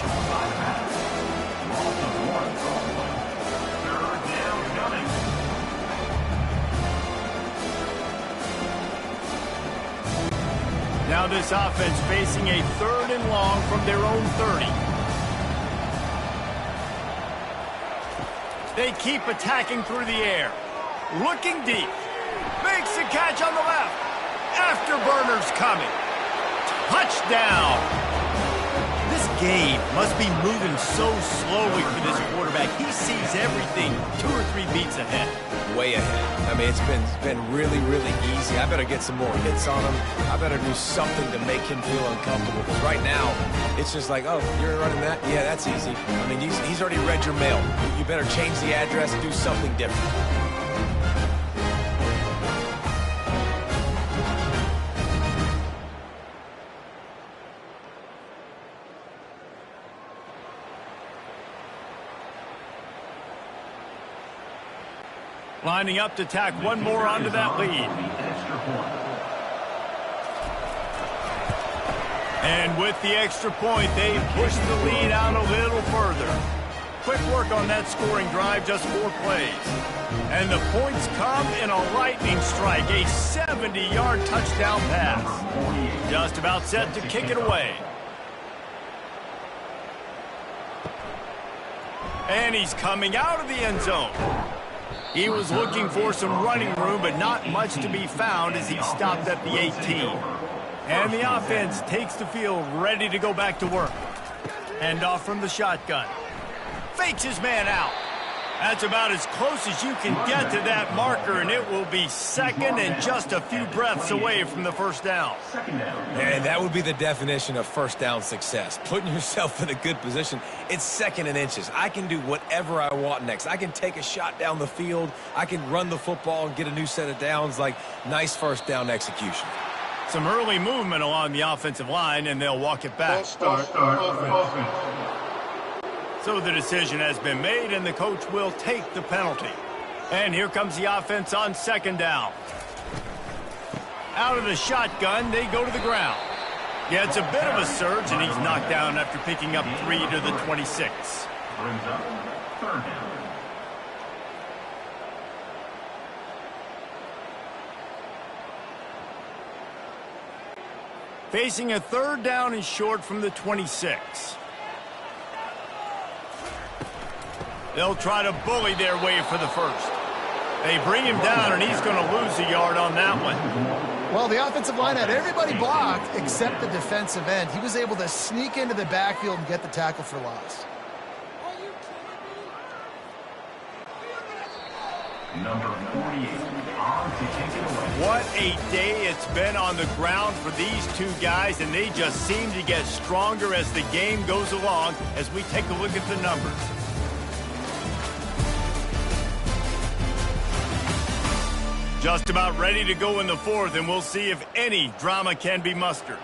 Now this offense facing a 3rd and long from their own 30. They keep attacking through the air. Looking deep. Makes the catch on the left. Afterburners coming. Touchdown. This game must be moving so slowly for this quarterback. He sees everything 2 or 3 beats ahead. Way ahead. I mean, it's been really, really easy. I better get some more hits on him. I better do something to make him feel uncomfortable. Because right now, it's just like, oh, you're running that? Yeah, that's easy. I mean, he's already read your mail. You better change the address and do something different. Lining up to tack one more onto that lead. And with the extra point, they push the lead out a little further. Quick work on that scoring drive, just 4 plays. And the points come in a lightning strike, a 70-yard touchdown pass. Just about set to kick it away. And he's coming out of the end zone. He was looking for some running room, but not much to be found as he stopped at the 18. And the offense takes the field, ready to go back to work. Hand off from the shotgun. Fakes his man out. That's about as close as you can get to that marker, and it will be 2nd and just a few breaths away from the 1st down. And that would be the definition of 1st down success. Putting yourself in a good position. It's 2nd and inches. I can do whatever I want next. I can take a shot down the field. I can run the football and get a new set of downs. Like, nice 1st down execution. Some early movement along the offensive line, and they'll walk it back. Start offense. So the decision has been made, and the coach will take the penalty. And here comes the offense on second down. Out of the shotgun, they go to the ground. Yeah, it's a bit of a surge, and he's knocked down after picking up 3 to the 26. Brings up third down. Facing a third down and short from the 26. They'll try to bully their way for the first. They bring him down, and he's going to lose a yard on that one. Well, the offensive line had everybody blocked except the defensive end. He was able to sneak into the backfield and get the tackle for loss. Number 48 on to take it away. What a day it's been on the ground for these two guys, and they just seem to get stronger as the game goes along as we take a look at the numbers. Just about ready to go in the fourth, and we'll see if any drama can be mustered.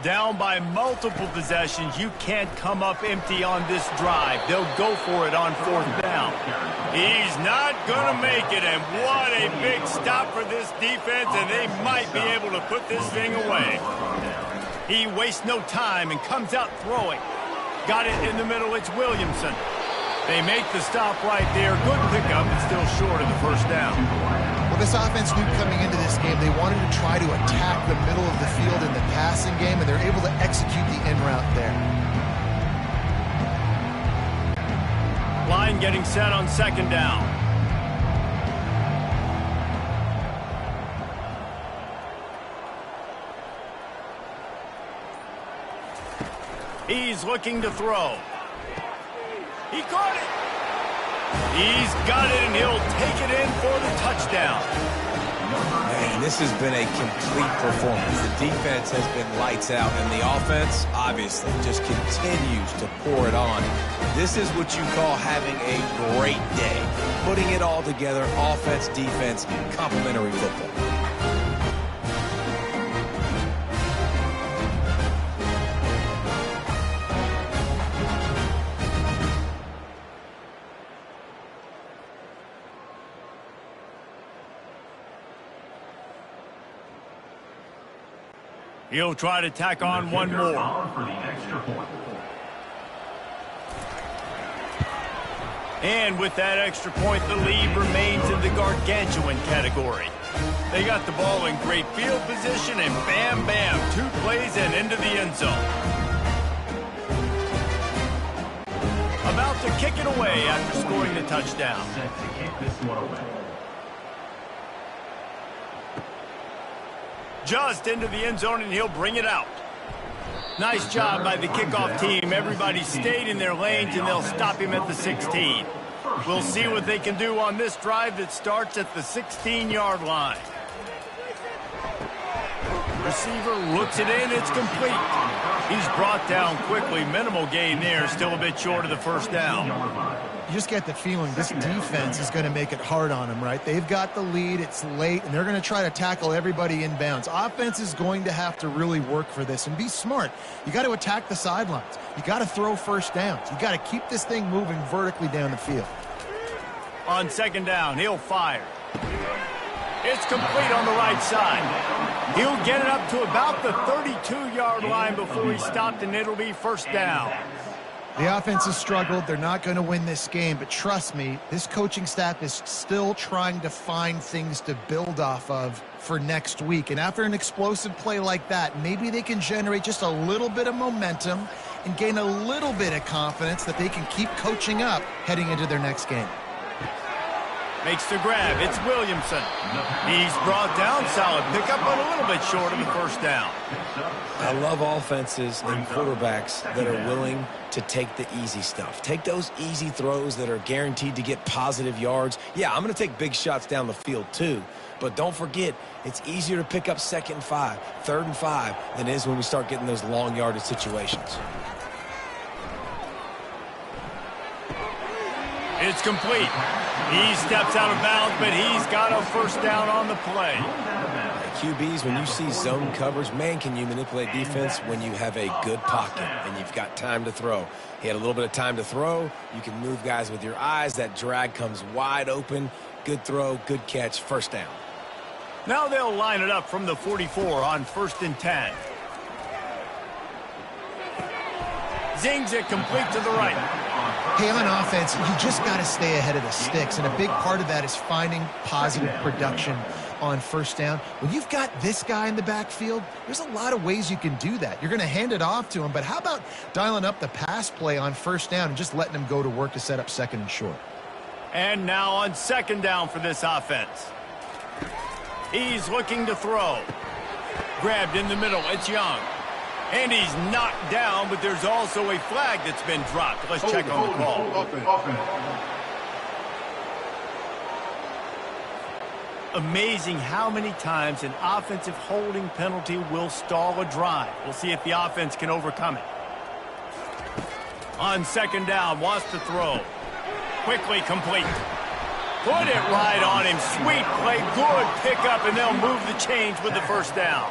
Down by multiple possessions, you can't come up empty on this drive. They'll go for it on fourth down. He's not going to make it, and what a big stop for this defense, and they might be able to put this thing away. He wastes no time and comes out throwing. Got it in the middle, it's Williamson. They make the stop right there. Good pickup, but still short of the first down. Well, this offense knew coming into this game they wanted to try to attack the middle of the field in the passing game, and they're able to execute the in route there. Line getting set on second down. He's looking to throw. He caught it. He's got it, and he'll take it in for the touchdown. Man, this has been a complete performance. The defense has been lights out, and the offense, obviously, just continues to pour it on. This is what you call having a great day. Putting it all together, offense, defense, complementary football. He'll try to tack on one more. For the extra point. And with that extra point, the lead remains in the gargantuan category. They got the ball in great field position, and bam, bam, 2 plays and into the end zone. About to kick it away after scoring the touchdown. Set to kick this one away. Just into the end zone, and he'll bring it out. Nice job by the kickoff team. Everybody stayed in their lanes, and they'll stop him at the 16. We'll see what they can do on this drive that starts at the 16-yard line. Receiver looks it in. It's complete. He's brought down quickly. Minimal gain there. Still a bit short of the first down. You just get the feeling this defense is going to make it hard on them, right? They've got the lead, it's late, and they're going to try to tackle everybody inbounds. Offense is going to have to really work for this and be smart. You got to attack the sidelines. You got to throw first downs. You got to keep this thing moving vertically down the field. On second down, he'll fire. It's complete on the right side. He'll get it up to about the 32-yard line before he's stopped, and it'll be first down. The offense has struggled. They're not going to win this game, but trust me, this coaching staff is still trying to find things to build off of for next week. And after an explosive play like that, maybe they can generate just a little bit of momentum and gain a little bit of confidence that they can keep coaching up heading into their next game. Makes the grab. It's Williamson. He's brought down. Solid pickup, but a little bit short of the first down. I love offenses and quarterbacks that are willing to take the easy stuff. Take those easy throws that are guaranteed to get positive yards. Yeah, I'm going to take big shots down the field too. But don't forget, it's easier to pick up 2nd and 5, 3rd and 5 than it is when we start getting those long yardage situations. It's complete. He steps out of bounds, but he's got a first down on the play. QBs, when you see zone coverage, man, can you manipulate defense when you have a good pocket and you've got time to throw. He had a little bit of time to throw. You can move guys with your eyes. That drag comes wide open. Good throw, good catch, first down. Now they'll line it up from the 44 on 1st and 10. Zings it complete to the right. Hey, on offense, you just got to stay ahead of the sticks, and a big part of that is finding positive production on first down. When you've got this guy in the backfield, there's a lot of ways you can do that. You're going to hand it off to him, but how about dialing up the pass play on first down and just letting him go to work to set up 2nd and short? And now on 2nd down for this offense. He's looking to throw. Grabbed in the middle. It's Young. And he's knocked down, but there's also a flag that's been dropped. Let's check on the call. Amazing how many times an offensive holding penalty will stall a drive. We'll see if the offense can overcome it. On 2nd down, wants to throw. Quickly complete. Put it right on him. Sweet play, good pickup, and they'll move the chains with the first down.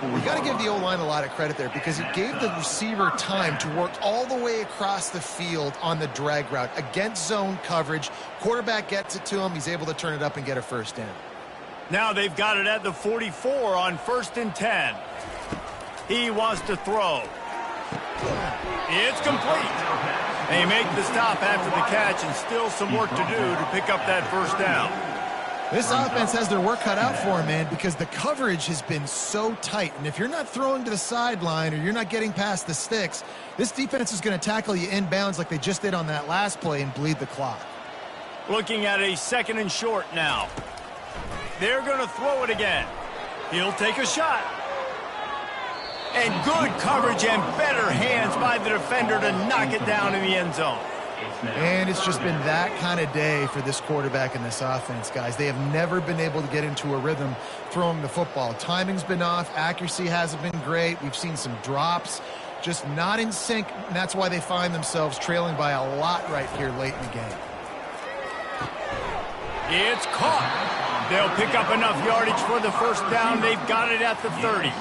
You got to give the O-line a lot of credit there because it gave the receiver time to work all the way across the field on the drag route against zone coverage. Quarterback gets it to him. He's able to turn it up and get a first down. Now they've got it at the 44 on 1st and 10. He wants to throw. It's complete. They make the stop after the catch, and still some work to do to pick up that first down. This offense has their work cut out for them, man, because the coverage has been so tight. And if you're not throwing to the sideline or you're not getting past the sticks, this defense is going to tackle you inbounds like they just did on that last play and bleed the clock. Looking at a 2nd and short now. They're going to throw it again. He'll take a shot. And good coverage and better hands by the defender to knock it down in the end zone. And it's just been that kind of day for this quarterback and this offense, guys. They have never been able to get into a rhythm throwing the football. Timing's been off. Accuracy hasn't been great. We've seen some drops, just not in sync, and that's why they find themselves trailing by a lot right here late in the game. It's caught. They'll pick up enough yardage for the first down. They've got it at the 30.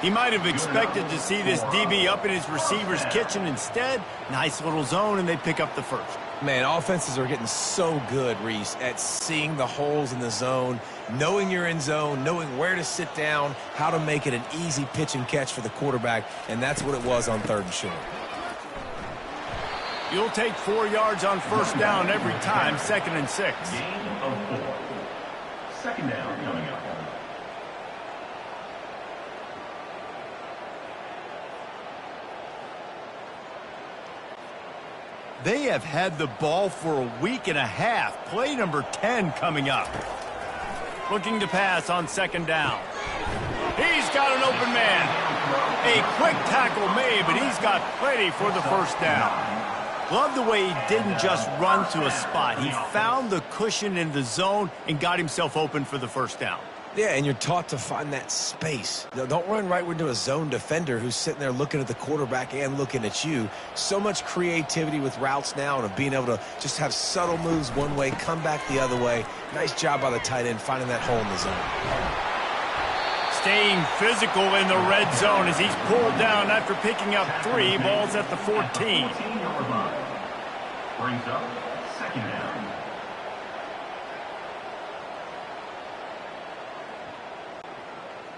He might have expected to see this DB up in his receiver's kitchen. Instead, nice little zone, and they pick up the first. Man, offenses are getting so good, Reese, at seeing the holes in the zone, knowing you're in zone, knowing where to sit down, how to make it an easy pitch and catch for the quarterback, and that's what it was on 3rd and short. You'll take 4 yards on first down every time, 2nd and 6. Gain of 4. 2nd down coming up. They have had the ball for a week and a half. Play number 10 coming up. Looking to pass on 2nd down. He's got an open man. A quick tackle made, but he's got plenty for the first down. Love the way he didn't just run to a spot. He found the cushion in the zone and got himself open for the first down. Yeah, and you're taught to find that space. Don't run right into a zone defender who's sitting there looking at the quarterback and looking at you. So much creativity with routes now and of being able to just have subtle moves one way, come back the other way. Nice job by the tight end finding that hole in the zone. Staying physical in the red zone as he's pulled down after picking up 3. Balls at the 14. 14-yard line. Brings up 2nd down.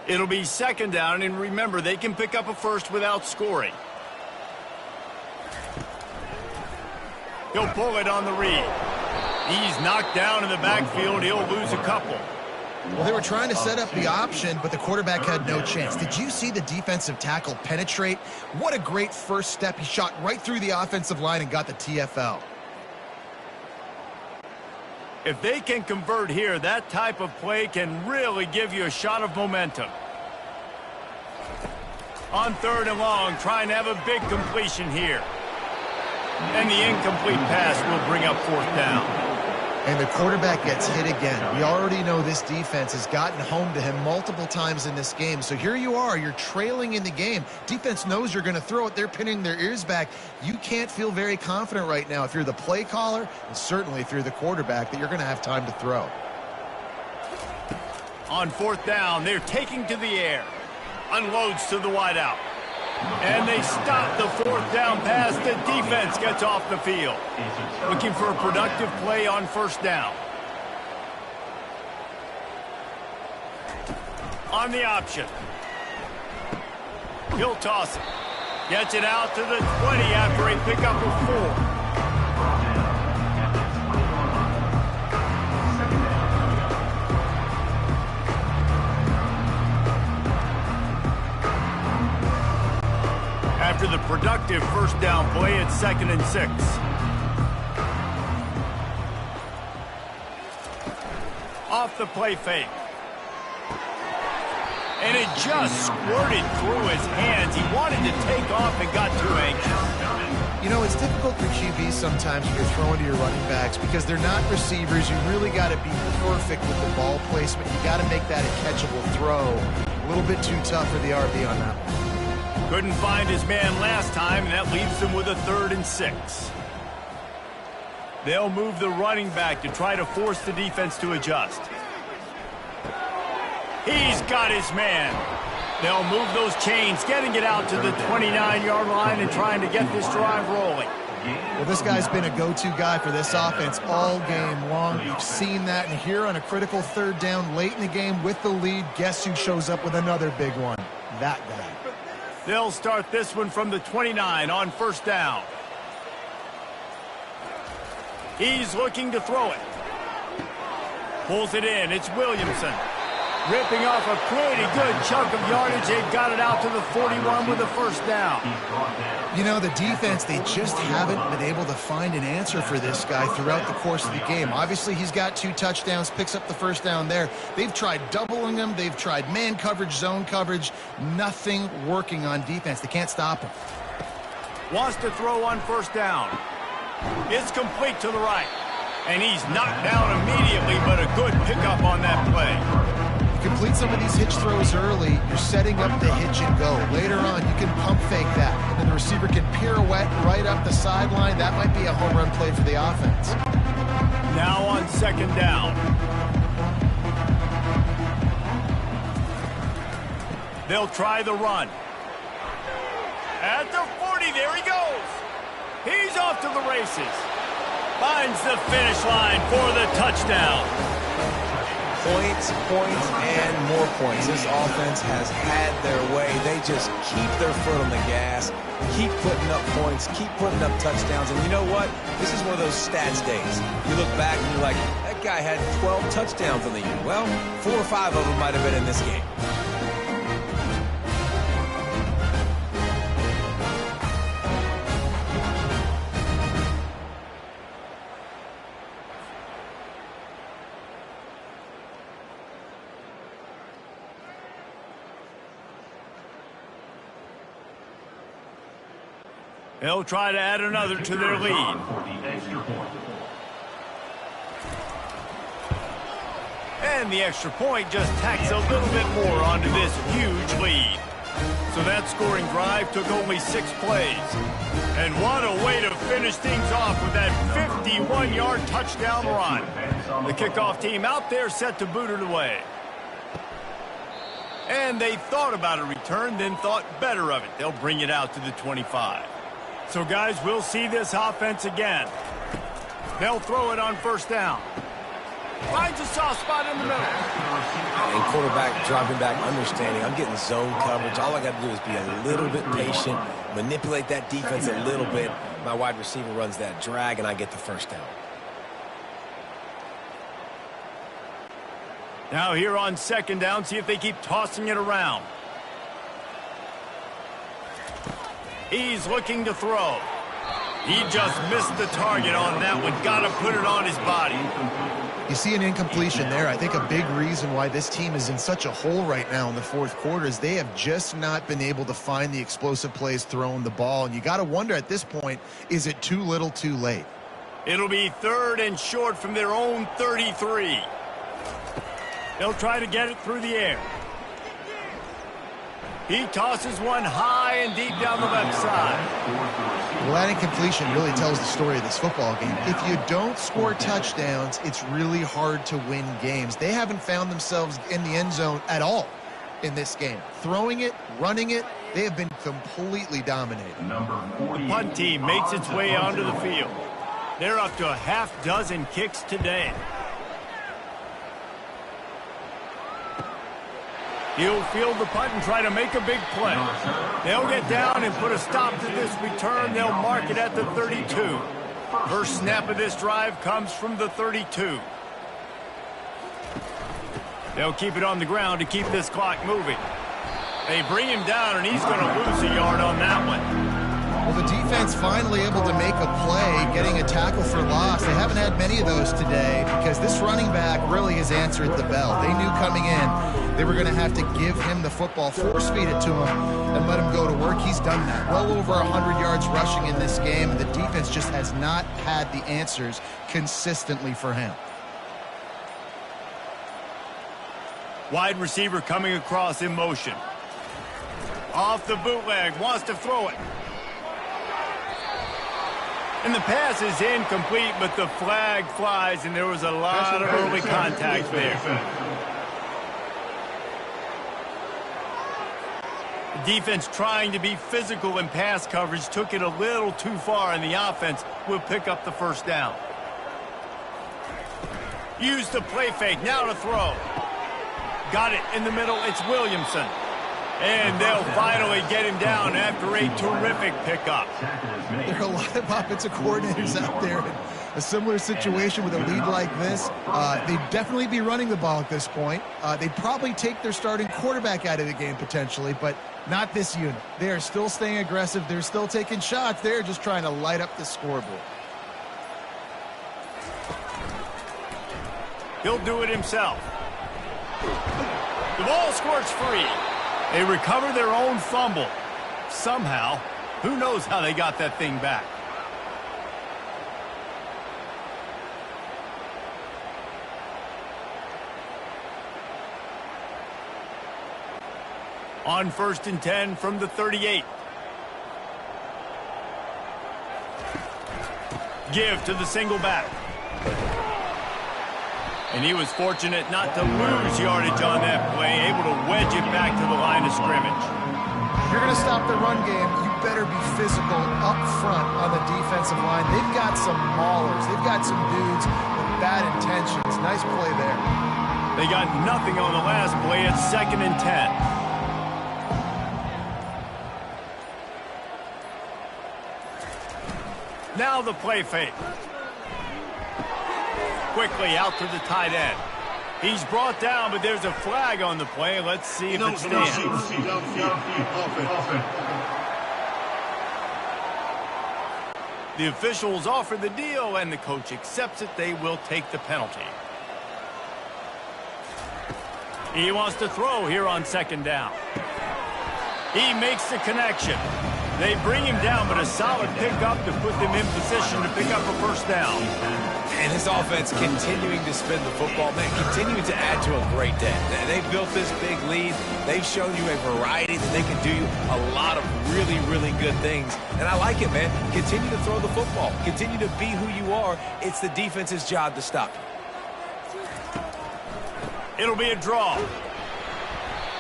It'll be 2nd down, and remember, they can pick up a first without scoring. He'll pull it on the read. He's knocked down in the backfield. He'll lose a couple. Well, they were trying to set up the option, but the quarterback had no chance. Did you see the defensive tackle penetrate? What a great first step. He shot right through the offensive line and got the TFL. If they can convert here, that type of play can really give you a shot of momentum. On 3rd and long, trying to have a big completion here. And the incomplete pass will bring up 4th down. And the quarterback gets hit again. We already know this defense has gotten home to him multiple times in this game. So here you are, you're trailing in the game. Defense knows you're going to throw it. They're pinning their ears back. You can't feel very confident right now if you're the play caller, and certainly if you're the quarterback, that you're going to have time to throw. On fourth down, they're taking to the air. Unloads to the wideout. And they stop the fourth down pass. The defense gets off the field. Looking for a productive play on first down. On the option. He'll toss it. Gets it out to the 20 after a pickup of 4. After the productive first down play, it's 2nd and 6. Off the play fake. And it just squirted through his hands. He wanted to take off and got too anxious. You know, it's difficult for QBs sometimes when you're throwing to your running backs because they're not receivers. You really got to be perfect with the ball placement. You got to make that a catchable throw. A little bit too tough for the RB on that one. Couldn't find his man last time, and that leaves them with a 3rd and 6. They'll move the running back to try to force the defense to adjust. He's got his man. They'll move those chains, getting it out to the 29-yard line and trying to get this drive rolling. Well, this guy's been a go-to guy for this offense all game long. We've seen that, and here on a critical 3rd down late in the game with the lead, guess who shows up with another big one? That guy. They'll start this one from the 29 on first down. He's looking to throw it. Pulls it in. It's Williamson. Ripping off a pretty good chunk of yardage. They've got it out to the 41 with a first down. You know, the defense, they just haven't been able to find an answer for this guy throughout the course of the game. Obviously, he's got 2 touchdowns, picks up the first down there. They've tried doubling him. They've tried man coverage, zone coverage. Nothing working on defense. They can't stop him. Wants to throw on first down. It's complete to the right. And he's knocked down immediately, but a good pickup on that play. Complete some of these hitch throws early, you're setting up the hitch and go. Later on, you can pump fake that, and then the receiver can pirouette right up the sideline. That might be a home run play for the offense. Now on 2nd down. They'll try the run. At the 40, there he goes. He's off to the races. Finds the finish line for the touchdown. Points, and more points. This offense has had their way. They just keep their foot on the gas, keep putting up points, keep putting up touchdowns. And you know what? This is one of those stats days. You look back and you're like, that guy had 12 touchdowns in the year. Well, 4 or 5 of them might have been in this game. They'll try to add another to their lead. And the extra point just tacks a little bit more onto this huge lead. So that scoring drive took only 6 plays. And what a way to finish things off with that 51-yard touchdown run. The kickoff team out there set to boot it away. And they thought about a return, then thought better of it. They'll bring it out to the 25. So, guys, we'll see this offense again. They'll throw it on first down. Finds a soft spot in the middle. And quarterback dropping back, understanding. I'm getting zone coverage. All I got to do is be a little bit patient, manipulate that defense a little bit. My wide receiver runs that drag, and I get the first down. Now here on 2nd down, see if they keep tossing it around. He's looking to throw. He just missed the target on that one. Got to put it on his body. You see an incompletion there. I think a big reason why this team is in such a hole right now in the 4th quarter is they have just not been able to find the explosive plays throwing the ball. And you got to wonder at this point, is it too little too late? It'll be 3rd and short from their own 33. They'll try to get it through the air. He tosses one high and deep down the left side. Well, that incompletion really tells the story of this football game. If you don't score touchdowns, it's really hard to win games. They haven't found themselves in the end zone at all in this game. Throwing it, running it, they have been completely dominated. The punt team makes its way onto the field. They're up to a half dozen kicks today. He'll field the punt and try to make a big play. They'll get down and put a stop to this return. They'll mark it at the 32. First snap of this drive comes from the 32. They'll keep it on the ground to keep this clock moving. They bring him down, and he's going to lose a yard on that one. Well, the defense finally able to make a play, getting a tackle for loss. They haven't had many of those today because this running back really has answered the bell. They knew coming in they were going to have to give him the football, force-feed it to him, and let him go to work. He's done that. Well over 100 yards rushing in this game. The defense just has not had the answers consistently for him. Wide receiver coming across in motion. Off the bootleg, wants to throw it. And the pass is incomplete, but the flag flies, and there was a lot of early contact there. The defense trying to be physical in pass coverage took it a little too far, and the offense will pick up the first down. Use the play fake, now to throw. Got it in the middle, it's Williamson. And they'll finally get him down after a terrific pickup. There are a lot of offensive coordinators out there in a similar situation with a lead like this. They'd definitely be running the ball at this point. They'd probably take their starting quarterback out of the game potentially, but not this unit. They are still staying aggressive. They're still taking shots. They're just trying to light up the scoreboard. He'll do it himself. The ball squirts free. They recover their own fumble. Somehow, who knows how they got that thing back. On 1st and 10 from the 38. Give to the single back. And he was fortunate not to lose yardage on that play, able to wedge it back to the line of scrimmage. If you're going to stop the run game, you better be physical up front on the defensive line. They've got some maulers. They've got some dudes with bad intentions. Nice play there. They got nothing on the last play. It's 2nd and 10. Now the play fake. Quickly out to the tight end. He's brought down, but there's a flag on the play. Let's see if it stands. The officials offer the deal, and the coach accepts it. They will take the penalty. He wants to throw here on 2nd down. He makes the connection. They bring him down, but a solid pickup to put them in position to pick up a first down. And his offense continuing to spin the football, man, continuing to add to a great day. They've built this big lead. They've shown you a variety that they can do a lot of really, really good things. And I like it, man. Continue to throw the football. Continue to be who you are. It's the defense's job to stop you. It'll be a draw.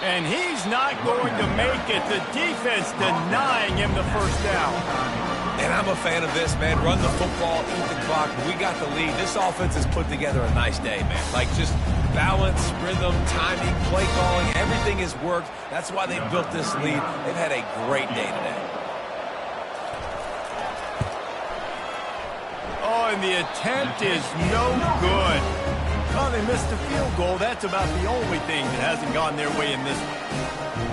And he's not going to make it. The defense denying him the first down. And I'm a fan of this, man. Run the football, eat the clock. We got the lead. This offense has put together a nice day, man. Like just balance, rhythm, timing, play calling. Everything has worked. That's why they built this lead. They've had a great day today. Oh, and the attempt is no good. Oh, they missed the field goal. That's about the only thing that hasn't gone their way in this one.